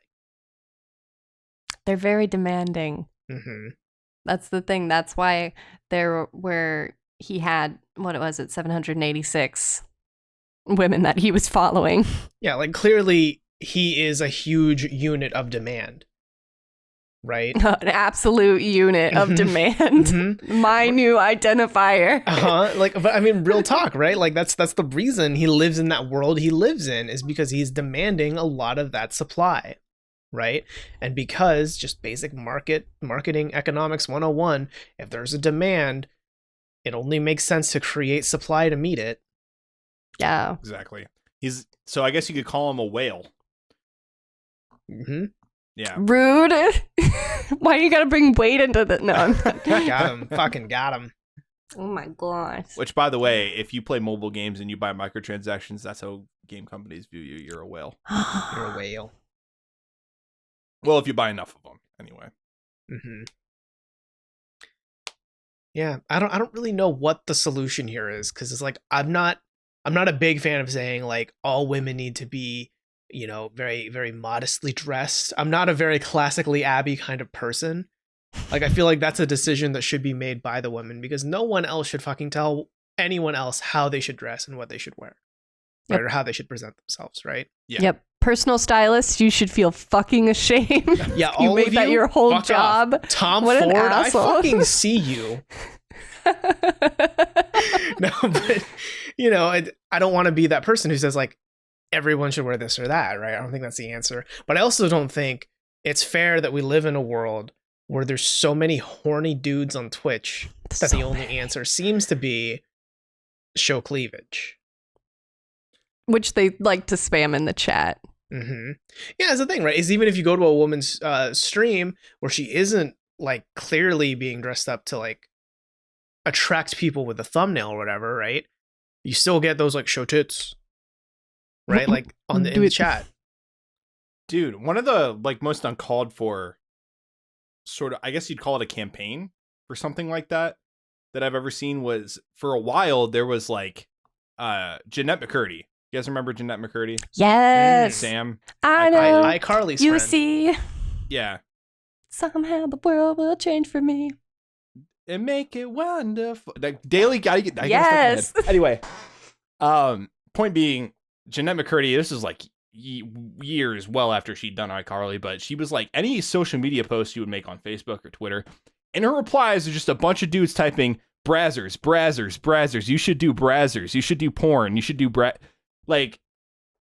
Speaker 2: They're very demanding.
Speaker 1: Mm-hmm.
Speaker 2: That's the thing. That's why where he had, what it was, 786 women that he was following.
Speaker 1: Yeah, like clearly he is a huge unit of demand, right?
Speaker 2: An absolute unit of demand. My new identifier.
Speaker 1: Like, but I mean, real talk, right? Like that's the reason he lives in that world he lives in, is because he's demanding a lot of that supply, right? And because just basic marketing economics 101, if there's a demand, it only makes sense to create supply to meet it.
Speaker 2: Yeah.
Speaker 3: Exactly. So I guess you could call him a whale.
Speaker 1: Mm-hmm.
Speaker 3: Yeah.
Speaker 2: Rude. Why you gotta bring weight into the... No, I'm not.
Speaker 1: Got him. Fucking got him.
Speaker 2: Oh my gosh.
Speaker 3: Which, by the way, if you play mobile games and you buy microtransactions, that's how game companies view you. You're a whale.
Speaker 1: You're a whale.
Speaker 3: Well, if you buy enough of them, anyway.
Speaker 1: Mm-hmm. Yeah, I don't really know what the solution here is, because it's like I'm not a big fan of saying like all women need to be, you know, very, very modestly dressed. I'm not a very classically Abby kind of person. Like, I feel like that's a decision that should be made by the women, because no one else should fucking tell anyone else how they should dress and what they should wear, right?
Speaker 2: Yep.
Speaker 1: Or how they should present themselves, right?
Speaker 3: Yeah.
Speaker 2: Yep. Personal stylist, you should feel fucking ashamed.
Speaker 1: Yeah,
Speaker 2: You
Speaker 1: all
Speaker 2: make
Speaker 1: of
Speaker 2: that
Speaker 1: you,
Speaker 2: your whole
Speaker 1: fuck
Speaker 2: job.
Speaker 1: off. Tom
Speaker 2: What an
Speaker 1: Ford, I
Speaker 2: asshole.
Speaker 1: fucking see you. No, but you know, I don't want to be that person who says like everyone should wear this or that, right? I don't think that's the answer. But I also don't think it's fair that we live in a world where there's so many horny dudes on Twitch that the only answer seems to be show cleavage.
Speaker 2: Which they like to spam in the chat.
Speaker 1: Mm-hmm. Yeah, that's the thing, right? Is even if you go to a woman's stream where she isn't like clearly being dressed up to like attract people with a thumbnail or whatever, right? You still get those like show tits, right? Like in the chat.
Speaker 3: Dude, one of the like most uncalled for sort of, I guess you'd call it a campaign or something like that I've ever seen was, for a while there was like Jeanette McCurdy. You guys remember Jeanette McCurdy?
Speaker 2: Yes.
Speaker 3: Sam.
Speaker 2: I know.
Speaker 1: iCarly's
Speaker 2: You
Speaker 1: friend.
Speaker 2: see,
Speaker 3: Yeah.
Speaker 2: somehow the world will change for me.
Speaker 3: And make it wonderful. Like daily gotta get
Speaker 2: Yes.
Speaker 3: Anyway, point being, Jeanette McCurdy, this is like years well after she'd done iCarly, but she was like, any social media post you would make on Facebook or Twitter, and her replies are just a bunch of dudes typing brazzers. You should do brazzers. You should do porn. You should do like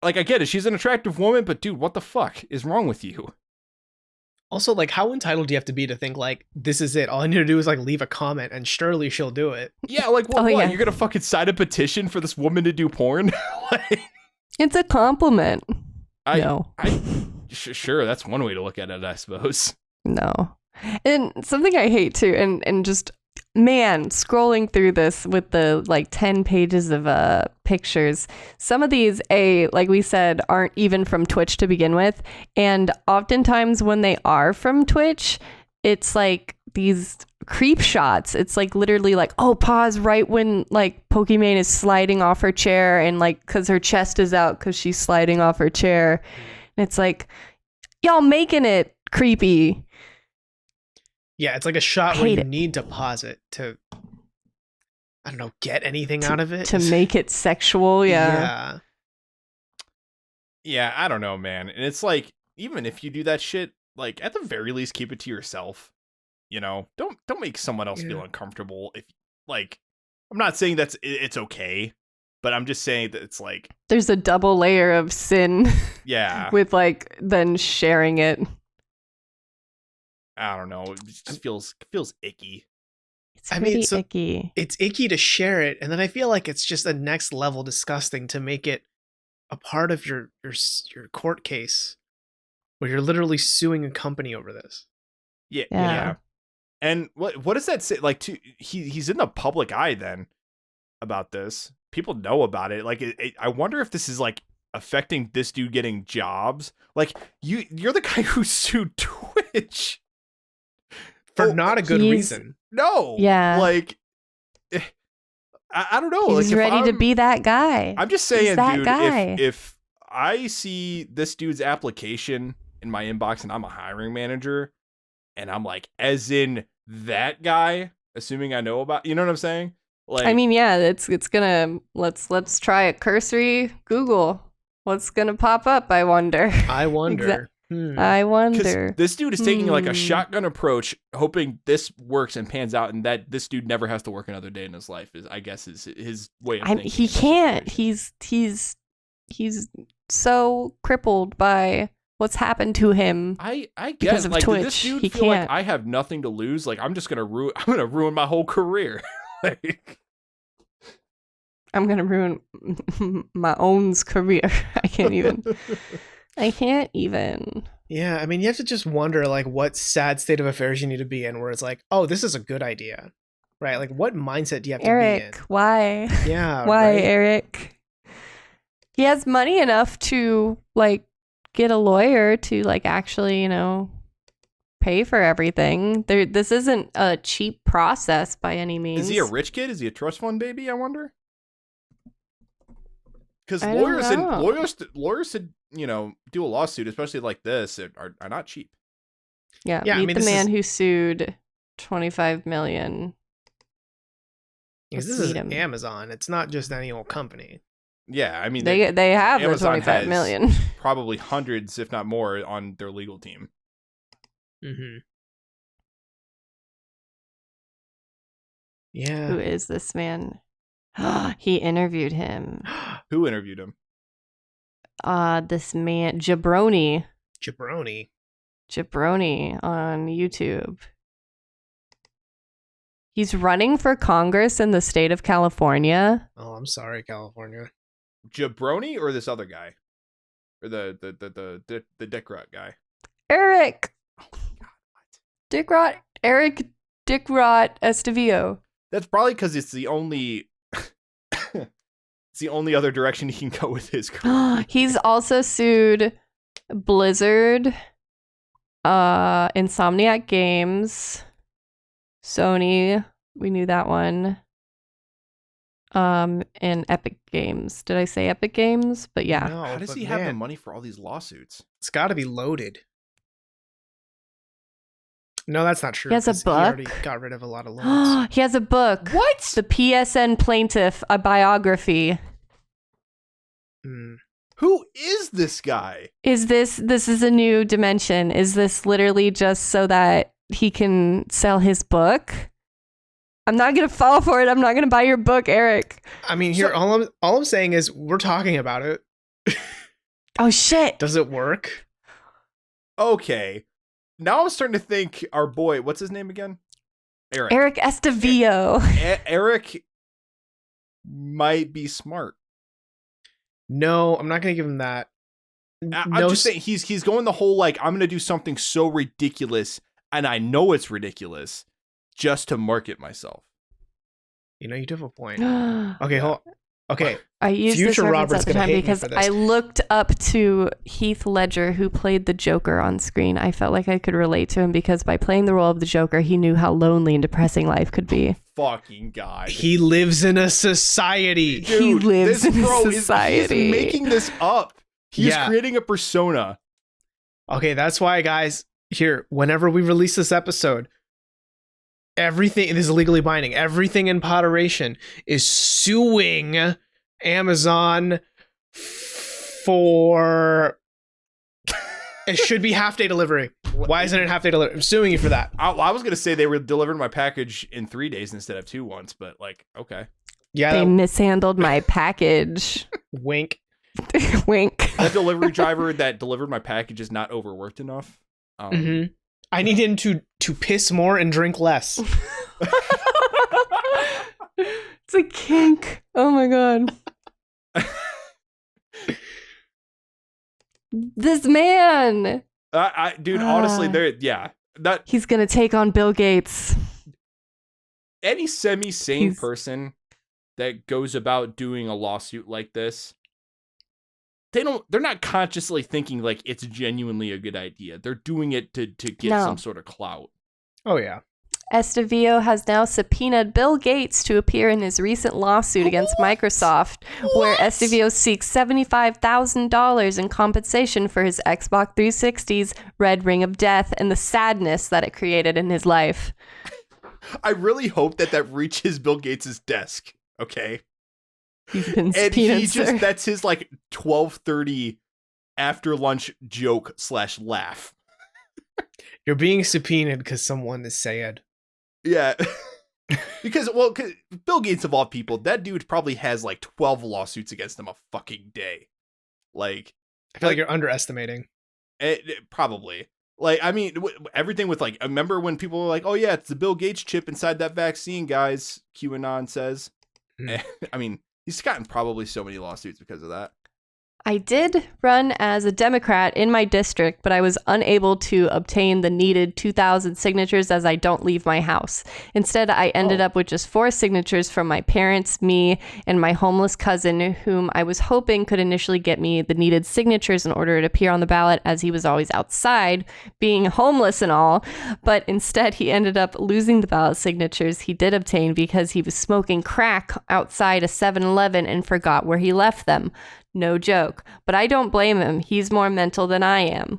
Speaker 3: I get it. She's an attractive woman, but dude, what the fuck is wrong with you?
Speaker 1: Also, like, how entitled do you have to be to think like this is it? All I need to do is like leave a comment, and surely she'll do it.
Speaker 3: Yeah, like what?
Speaker 2: Oh, yeah.
Speaker 3: You're gonna fucking sign a petition for this woman to do porn? Like,
Speaker 2: It's a compliment. No.
Speaker 3: Sure, that's one way to look at it, I suppose.
Speaker 2: No. And something I hate too, and just, man, scrolling through this with the like 10 pages of pictures, some of these, like we said, aren't even from Twitch to begin with. And oftentimes when they are from Twitch, it's like these creep shots. It's like literally like, oh, pause right when like Pokimane is sliding off her chair, and like because her chest is out because she's sliding off her chair. And it's like, y'all making it creepy.
Speaker 1: Yeah, it's like a shot where you need to pause it to, I don't know, get anything out of it.
Speaker 2: To make it sexual, yeah.
Speaker 3: Yeah, I don't know, man. And it's like, even if you do that shit, like at the very least, keep it to yourself. You know, don't make someone else feel uncomfortable. If like, I'm not saying it's okay, but I'm just saying that it's like
Speaker 2: there's a double layer of sin.
Speaker 3: Yeah.
Speaker 2: With like then sharing it.
Speaker 3: I don't know. It just feels icky.
Speaker 2: It's pretty icky.
Speaker 1: It's icky to share it, and then I feel like it's just a next level disgusting to make it a part of your court case, where you're literally suing a company over this.
Speaker 3: Yeah. And what does that say? Like, he's in the public eye then about this. people know about it. Like, I wonder if this is like affecting this dude getting jobs. Like, you're the guy who sued Twitch
Speaker 1: for not a good reason.
Speaker 3: No.
Speaker 2: Yeah.
Speaker 3: Like, I don't know.
Speaker 2: He's
Speaker 3: like,
Speaker 2: ready to be that guy.
Speaker 3: I'm just saying, dude,
Speaker 2: guy.
Speaker 3: if I see this dude's application in my inbox and I'm a hiring manager and I'm like, as in that guy, assuming I know about, you know what I'm saying? Like,
Speaker 2: I mean, yeah, it's gonna, let's try a cursory Google. What's gonna pop up? I wonder.
Speaker 1: I wonder.
Speaker 2: I wonder.
Speaker 3: This dude is taking like a shotgun approach, hoping this works and pans out, and that this dude never has to work another day in his life. Is his way of thinking.
Speaker 2: He can't. He's so crippled by what's happened to him.
Speaker 3: I guess
Speaker 2: because of
Speaker 3: like
Speaker 2: Twitch.
Speaker 3: Did this dude
Speaker 2: He
Speaker 3: feel like
Speaker 2: can't.
Speaker 3: I have nothing to lose? Like I'm gonna ruin my whole career. Like,
Speaker 2: I'm gonna ruin my own career. I can't even.
Speaker 1: Yeah, I mean, you have to just wonder, like, what sad state of affairs you need to be in where it's like, oh, this is a good idea, right? Like, what mindset do you have to be in?
Speaker 2: Why?
Speaker 1: Yeah,
Speaker 2: Why,
Speaker 1: right?
Speaker 2: Eric? He has money enough to, like, get a lawyer to, like, actually, pay for everything. This isn't a cheap process by any means.
Speaker 3: is he a rich kid? Is he a trust fund baby? I wonder. Because
Speaker 2: I don't know.
Speaker 3: lawyers to do a lawsuit, especially like this, are not cheap.
Speaker 2: Yeah,
Speaker 1: Yeah, I
Speaker 2: meet
Speaker 1: mean,
Speaker 2: the
Speaker 1: this
Speaker 2: man
Speaker 1: is-
Speaker 2: who sued 25 million.
Speaker 1: Because
Speaker 2: Let's
Speaker 1: this is
Speaker 2: meet him.
Speaker 1: Amazon. It's not just any old company.
Speaker 3: Yeah, I mean
Speaker 2: They have the
Speaker 3: Amazon
Speaker 2: 25
Speaker 3: has
Speaker 2: million.
Speaker 3: probably hundreds, if not more, on their legal team.
Speaker 1: Mm-hmm. Yeah.
Speaker 2: Who is this man? He interviewed him.
Speaker 3: Who interviewed him?
Speaker 2: This man, Jabroni on YouTube. He's running for Congress in the state of California.
Speaker 1: Oh, I'm sorry, California.
Speaker 3: Jabroni or this other guy, or the Dick Rut guy?
Speaker 2: Eric
Speaker 3: Oh my God, what?
Speaker 2: Eric Dick Rot Estevillo.
Speaker 3: That's probably because it's the only it's the only other direction he can go with his career.
Speaker 2: He's also sued Blizzard, Insomniac Games, Sony, we knew that one, and Epic Games. Did I say Epic Games? But yeah.
Speaker 1: No,
Speaker 3: How does
Speaker 1: but
Speaker 3: he have the
Speaker 1: man,
Speaker 3: money for all these lawsuits?
Speaker 1: It's got to be loaded. No, that's not true.
Speaker 2: He has a
Speaker 1: 'cause He already
Speaker 2: book?
Speaker 1: got rid of a lot of loans.
Speaker 2: He has a book.
Speaker 3: What?
Speaker 2: The PSN Plaintiff, a biography.
Speaker 1: Mm.
Speaker 3: Who is this guy?
Speaker 2: Is this is a new dimension? Is this literally just so that he can sell his book? I'm not going to fall for it. I'm not going to buy your book, Eric.
Speaker 1: I mean, here, all I'm saying is we're talking about it.
Speaker 2: Oh, shit.
Speaker 1: Does it work?
Speaker 3: Okay. Now I'm starting to think our boy, what's his name again? Eric.
Speaker 2: Eric Estevillo.
Speaker 3: Eric might be smart.
Speaker 1: No, I'm not going to give him that.
Speaker 3: I'm just saying he's going the whole like I'm going to do something so ridiculous and I know it's ridiculous just to market myself.
Speaker 1: You know, you do have a point.
Speaker 2: I
Speaker 1: Okay, hold. Okay,
Speaker 2: used this
Speaker 1: Future
Speaker 2: reference
Speaker 1: Robert's
Speaker 2: at the
Speaker 1: gonna
Speaker 2: time
Speaker 1: hate me
Speaker 2: because
Speaker 1: for this.
Speaker 2: I looked up to Heath Ledger, who played the Joker on screen. I felt like I could relate to him because by playing the role of the Joker, he knew how lonely and depressing life could be.
Speaker 3: Fucking God.
Speaker 1: he lives in a society.
Speaker 3: Dude,
Speaker 2: He lives
Speaker 3: this
Speaker 2: in a
Speaker 3: bro
Speaker 2: society.
Speaker 3: He's making this up. He's
Speaker 1: Yeah.
Speaker 3: creating a persona.
Speaker 1: Okay, that's why, guys, here, whenever we release this episode, everything, this is legally binding, everything in Poderation is suing Amazon for... It should be half-day delivery. Why isn't it half-day delivery? I'm suing you for that.
Speaker 3: I was going to say they were delivering my package in 3 days instead of 2 once, but like, okay.
Speaker 1: Yeah,
Speaker 2: They mishandled my package.
Speaker 1: wink.
Speaker 2: Wink.
Speaker 3: That delivery driver that delivered my package is not overworked enough.
Speaker 1: Mm-hmm. I need him to piss more and drink less.
Speaker 2: It's a kink. Oh my god. This man.
Speaker 3: Dude, honestly, that
Speaker 2: He's gonna take on Bill Gates.
Speaker 3: any semi-sane
Speaker 2: He's-
Speaker 3: person that goes about doing a lawsuit like this, they're not consciously thinking like it's genuinely a good idea. They're doing it to get some sort of clout.
Speaker 1: Oh yeah.
Speaker 2: Estevio has now subpoenaed Bill Gates to appear in his recent lawsuit against Microsoft, where Estevio seeks $75,000 in compensation for his Xbox 360's Red Ring of Death and the sadness that it created in his life.
Speaker 3: I really hope that reaches Bill Gates' desk. Okay.
Speaker 2: He's been
Speaker 3: And he
Speaker 2: subpoenaed, sir.
Speaker 3: that's his like 12:30 after lunch joke / laugh.
Speaker 1: You're being subpoenaed because someone is sad.
Speaker 3: Yeah. Because Bill Gates of all people, that dude probably has like 12 lawsuits against him a fucking day. Like,
Speaker 1: I feel like you're underestimating.
Speaker 3: Probably. Like, I mean, everything with like, remember when people were like, oh yeah, it's the Bill Gates chip inside that vaccine, guys, QAnon says. I mean, he's gotten probably so many lawsuits because of that.
Speaker 2: I did run as a Democrat in my district, but I was unable to obtain the needed 2,000 signatures as I don't leave my house. Instead, I ended up with just 4 signatures from my parents, me, and my homeless cousin, whom I was hoping could initially get me the needed signatures in order to appear on the ballot, as he was always outside, being homeless and all. But instead, he ended up losing the ballot signatures he did obtain because he was smoking crack outside a 7-Eleven and forgot where he left them. No joke. But I don't blame him. He's more mental than I am.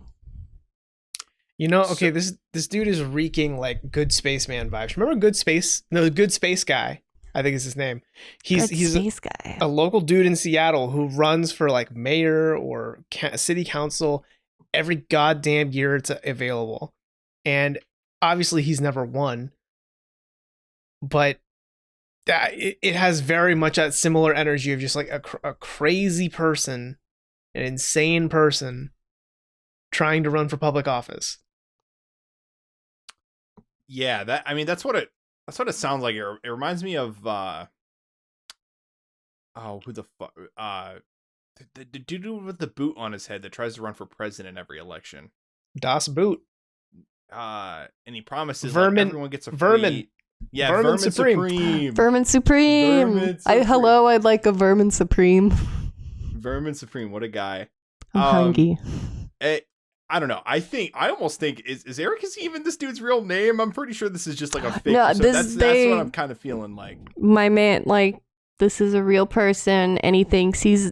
Speaker 1: You know, okay, this dude is reeking like Good Spaceman vibes. Remember Good Space? No, the Good Space Guy, I think is his name. He's
Speaker 2: Space Guy.
Speaker 1: A local dude in Seattle who runs for like mayor or city council every goddamn year it's available. And obviously he's never won. But it has very much that similar energy of just like a crazy person, an insane person trying to run for public office.
Speaker 3: Yeah, that's what it sounds like. It reminds me of who the fuck the dude with the boot on his head that tries to run for president every election.
Speaker 1: Das Boot.
Speaker 3: And he promises
Speaker 1: Vermin,
Speaker 3: like, everyone gets a
Speaker 1: Vermin.
Speaker 3: free... Yeah,
Speaker 1: Vermin
Speaker 3: Supreme.
Speaker 2: Vermin Supreme. I'd like a Vermin Supreme.
Speaker 3: Vermin Supreme, what a guy.
Speaker 2: I'm hungry.
Speaker 3: I don't know. I almost think is Eric is even this dude's real name? I'm pretty sure this is just like a fake.
Speaker 2: No,
Speaker 3: so that's what I'm kind of feeling like.
Speaker 2: My man, like, this is a real person, and he thinks he's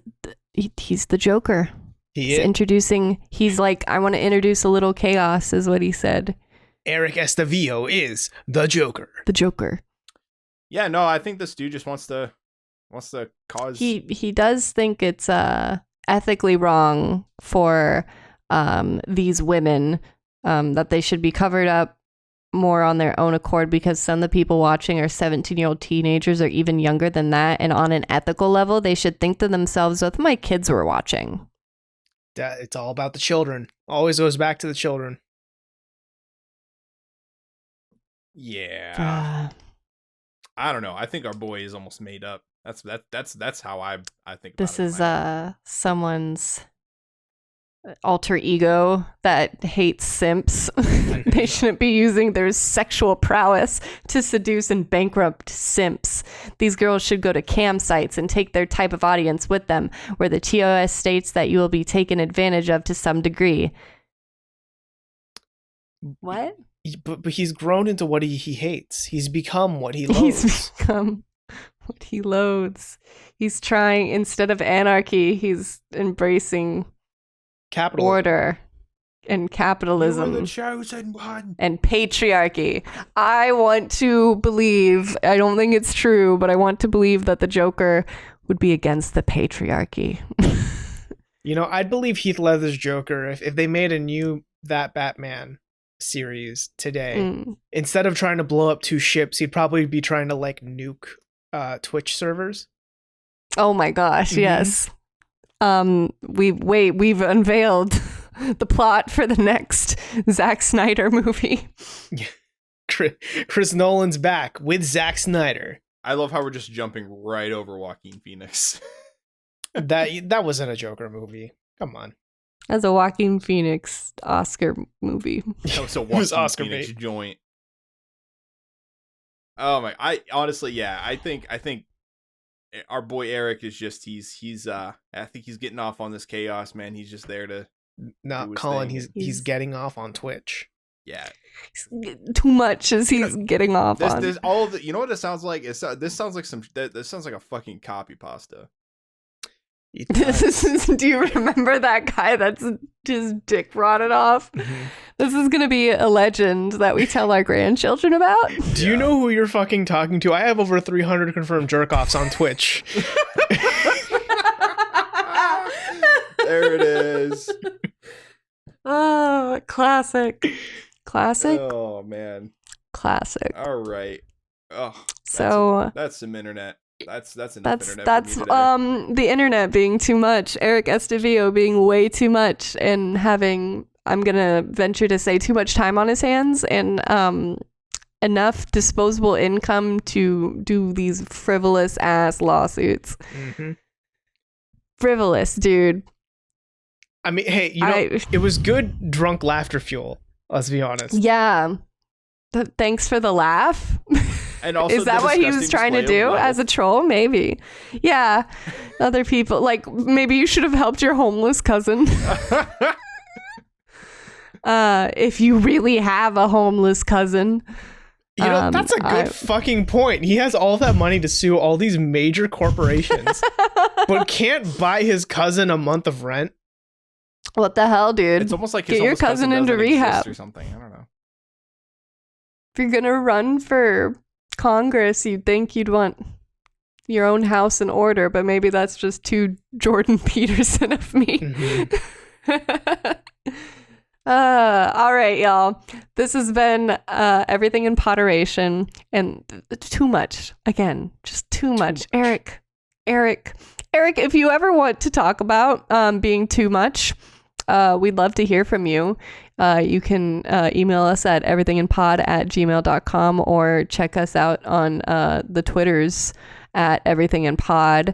Speaker 2: the Joker. He's like, I want to introduce a little chaos, is what he said.
Speaker 1: Eric Estevio is the Joker.
Speaker 2: The Joker.
Speaker 3: Yeah, no, I think this dude just wants to cause.
Speaker 2: He does think it's ethically wrong for these women, that they should be covered up more on their own accord, because some of the people watching are 17-year-old teenagers or even younger than that, and on an ethical level, they should think to themselves, what if my kids were watching?
Speaker 1: It's all about the children. Always goes back to the children.
Speaker 3: Yeah. I don't know. I think our boy is almost made up. That's how I think about
Speaker 2: this
Speaker 3: it.
Speaker 2: This is someone's alter ego that hates simps. They shouldn't be using their sexual prowess to seduce and bankrupt simps. These girls should go to campsites and take their type of audience with them, where the TOS states that you will be taken advantage of to some degree. What?
Speaker 1: But he's grown into what he hates. He's become what he loathes.
Speaker 2: He's become what he loathes. He's trying, instead of anarchy, he's embracing
Speaker 1: capitalism.
Speaker 2: Order and capitalism.
Speaker 3: You're the chosen one.
Speaker 2: And patriarchy. I want to believe, I don't think it's true, but I want to believe that the Joker would be against the patriarchy.
Speaker 1: You know, I'd believe Heath Ledger's Joker if they made a new That Batman series today. Instead of trying to blow up 2 ships, he'd probably be trying to like nuke Twitch servers.
Speaker 2: Oh my gosh, yes. We've unveiled the plot for the next Zack Snyder movie.
Speaker 1: Chris Nolan's back with Zack Snyder.
Speaker 3: I love how we're just jumping right over Joaquin Phoenix.
Speaker 1: That wasn't a Joker movie. Come on.
Speaker 2: As a Joaquin Phoenix Oscar movie.
Speaker 3: That was a Joaquin Phoenix joint. Oh my! I honestly, yeah, I think our boy Eric is just he's I think he's getting off on this chaos, man. He's just there to
Speaker 1: No,
Speaker 3: do his
Speaker 1: Colin,
Speaker 3: thing.
Speaker 1: he's getting off on Twitch.
Speaker 3: Yeah.
Speaker 2: Too much as he's getting off on.
Speaker 3: This all of the, you know what it sounds like? This sounds like this sounds like a fucking copy pasta.
Speaker 2: Do you remember that guy that's his dick rotted off?
Speaker 1: Mm-hmm.
Speaker 2: This is gonna be a legend that we tell our grandchildren about.
Speaker 1: Do you know who you're fucking talking to? I have over 300 confirmed jerk-offs on Twitch.
Speaker 3: There it is.
Speaker 2: Oh, classic.
Speaker 3: Oh man.
Speaker 2: Classic.
Speaker 3: All right. Oh. That's some internet. That's enough internet.
Speaker 2: That's
Speaker 3: for me today.
Speaker 2: the internet being too much. Eric Estevillo being way too much and having, I'm gonna venture to say, too much time on his hands and enough disposable income to do these frivolous ass lawsuits.
Speaker 1: Mm-hmm.
Speaker 2: Frivolous, dude.
Speaker 1: I mean, hey, it was good drunk laughter fuel. Let's be honest.
Speaker 2: Yeah. Thanks for the laugh.
Speaker 3: And also
Speaker 2: is that what he was trying to do as a troll? Maybe. Yeah. Other people, like, maybe you should have helped your homeless cousin. If you really have a homeless cousin.
Speaker 1: You know, that's a good fucking point. He has all that money to sue all these major corporations, but can't buy his cousin a month of rent.
Speaker 2: What the hell, dude?
Speaker 3: It's almost like his
Speaker 2: get your cousin into rehab
Speaker 3: or something. I don't know.
Speaker 2: If you're gonna run for Congress, you'd think you'd want your own house in order, but maybe that's just too Jordan Peterson of me. Mm-hmm. All right, y'all. This has been everything in Poderation, and too much. Again, just too much. Eric, if you ever want to talk about being too much, we'd love to hear from you. You can email us at everythinginpod@gmail.com or check us out on the Twitters at everythinginpod.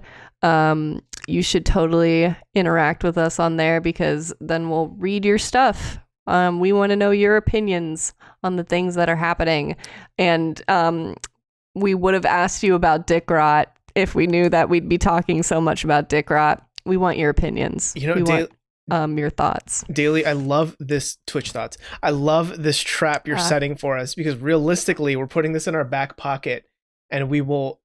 Speaker 2: You should totally interact with us on there because then we'll read your stuff. We want to know your opinions on the things that are happening. And we would have asked you about dick rot if we knew that we'd be talking so much about dick rot. We want your opinions.
Speaker 1: You know,
Speaker 2: we want your thoughts.
Speaker 1: Daily, I love this Twitch thoughts. I love this trap you're setting for us because realistically, we're putting this in our back pocket and we will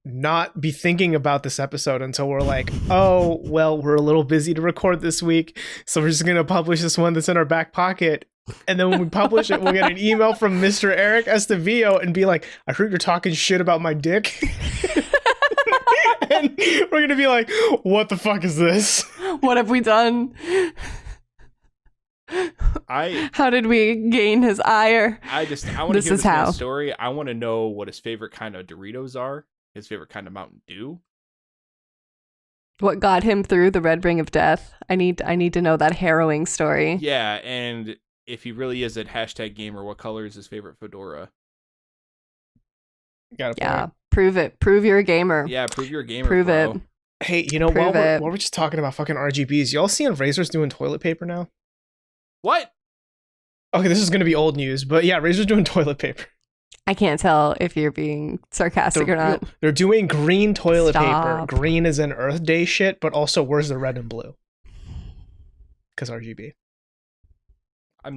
Speaker 1: not be thinking about this episode until we're like, oh, well, we're a little busy to record this week. So we're just going to publish this one that's in our back pocket. And then when we publish it, we'll get an email from Mr. Eric Estevillo and be like, I heard you're talking shit about my dick. And we're going to be like, what the fuck is this?
Speaker 2: What have we done? How did we gain his ire?
Speaker 3: I want to hear this man's story. I want to know what his favorite kind of Doritos are, his favorite kind of Mountain Dew.
Speaker 2: What got him through the red ring of death? I need to know that harrowing story.
Speaker 3: Yeah, and if he really is a #gamer, what color is his favorite fedora?
Speaker 2: Yeah, prove it. Prove you're a gamer.
Speaker 3: Yeah, prove you're a gamer.
Speaker 2: Prove
Speaker 3: bro.
Speaker 2: it.
Speaker 1: Hey, you know, while we're just talking about fucking RGBs, y'all seeing Razor's doing toilet paper now?
Speaker 3: What?
Speaker 1: Okay, this is going to be old news, but yeah, Razor's doing toilet paper.
Speaker 2: I can't tell if you're being sarcastic or not.
Speaker 1: They're doing green toilet paper. Green is an Earth Day shit, but also where's the red and blue? Because RGB.
Speaker 2: I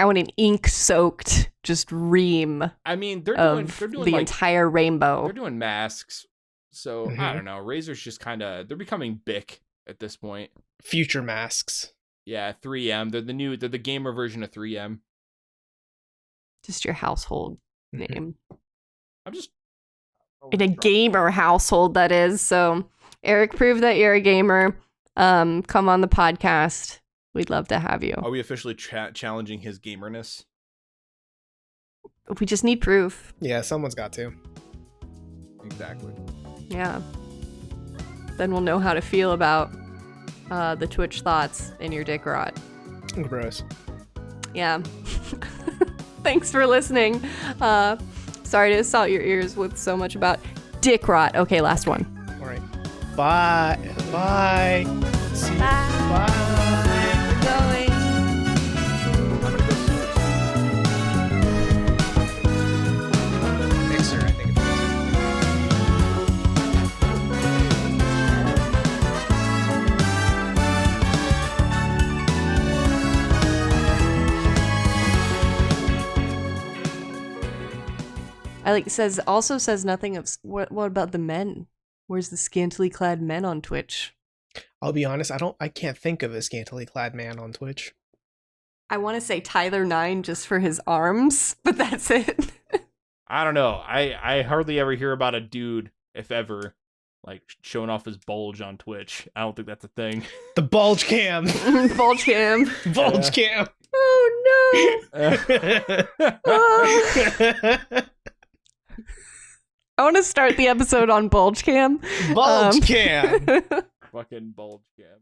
Speaker 2: want an ink-soaked just ream.
Speaker 3: I mean, they're doing
Speaker 2: the
Speaker 3: like,
Speaker 2: entire rainbow.
Speaker 3: They're doing masks, so I don't know. Razor's just they're becoming Bic at this point.
Speaker 1: Future masks.
Speaker 3: Yeah, 3M. They're the gamer version of 3M.
Speaker 2: Just your household name.
Speaker 3: I'm just
Speaker 2: in a gamer household, that is. So, Eric, prove that you're a gamer. Come on the podcast. We'd love to have you.
Speaker 3: Are we officially challenging his gamerness?
Speaker 2: We just need proof.
Speaker 1: Yeah, someone's got to.
Speaker 3: Exactly.
Speaker 2: Yeah. Then we'll know how to feel about the Twitch thoughts in your dick rot.
Speaker 1: Gross.
Speaker 2: Yeah. Thanks for listening. Sorry to assault your ears with so much about dick rot. Okay, last one.
Speaker 1: All right. Bye. Bye. See you. Bye.
Speaker 2: Going.
Speaker 1: Mixer, I think it is.
Speaker 2: Also says nothing of what about the men? Where's the scantily clad men on Twitch?
Speaker 1: I'll be honest, I can't think of a scantily clad man on Twitch.
Speaker 2: I want to say Tyler9 just for his arms, but that's it.
Speaker 3: I don't know. I hardly ever hear about a dude, if ever, like showing off his bulge on Twitch. I don't think that's a thing.
Speaker 1: The bulge cam.
Speaker 2: Bulge cam.
Speaker 1: Bulge cam.
Speaker 2: Oh no. I want to start the episode on bulge cam.
Speaker 1: Bulge cam.
Speaker 3: Fucking bulge cam.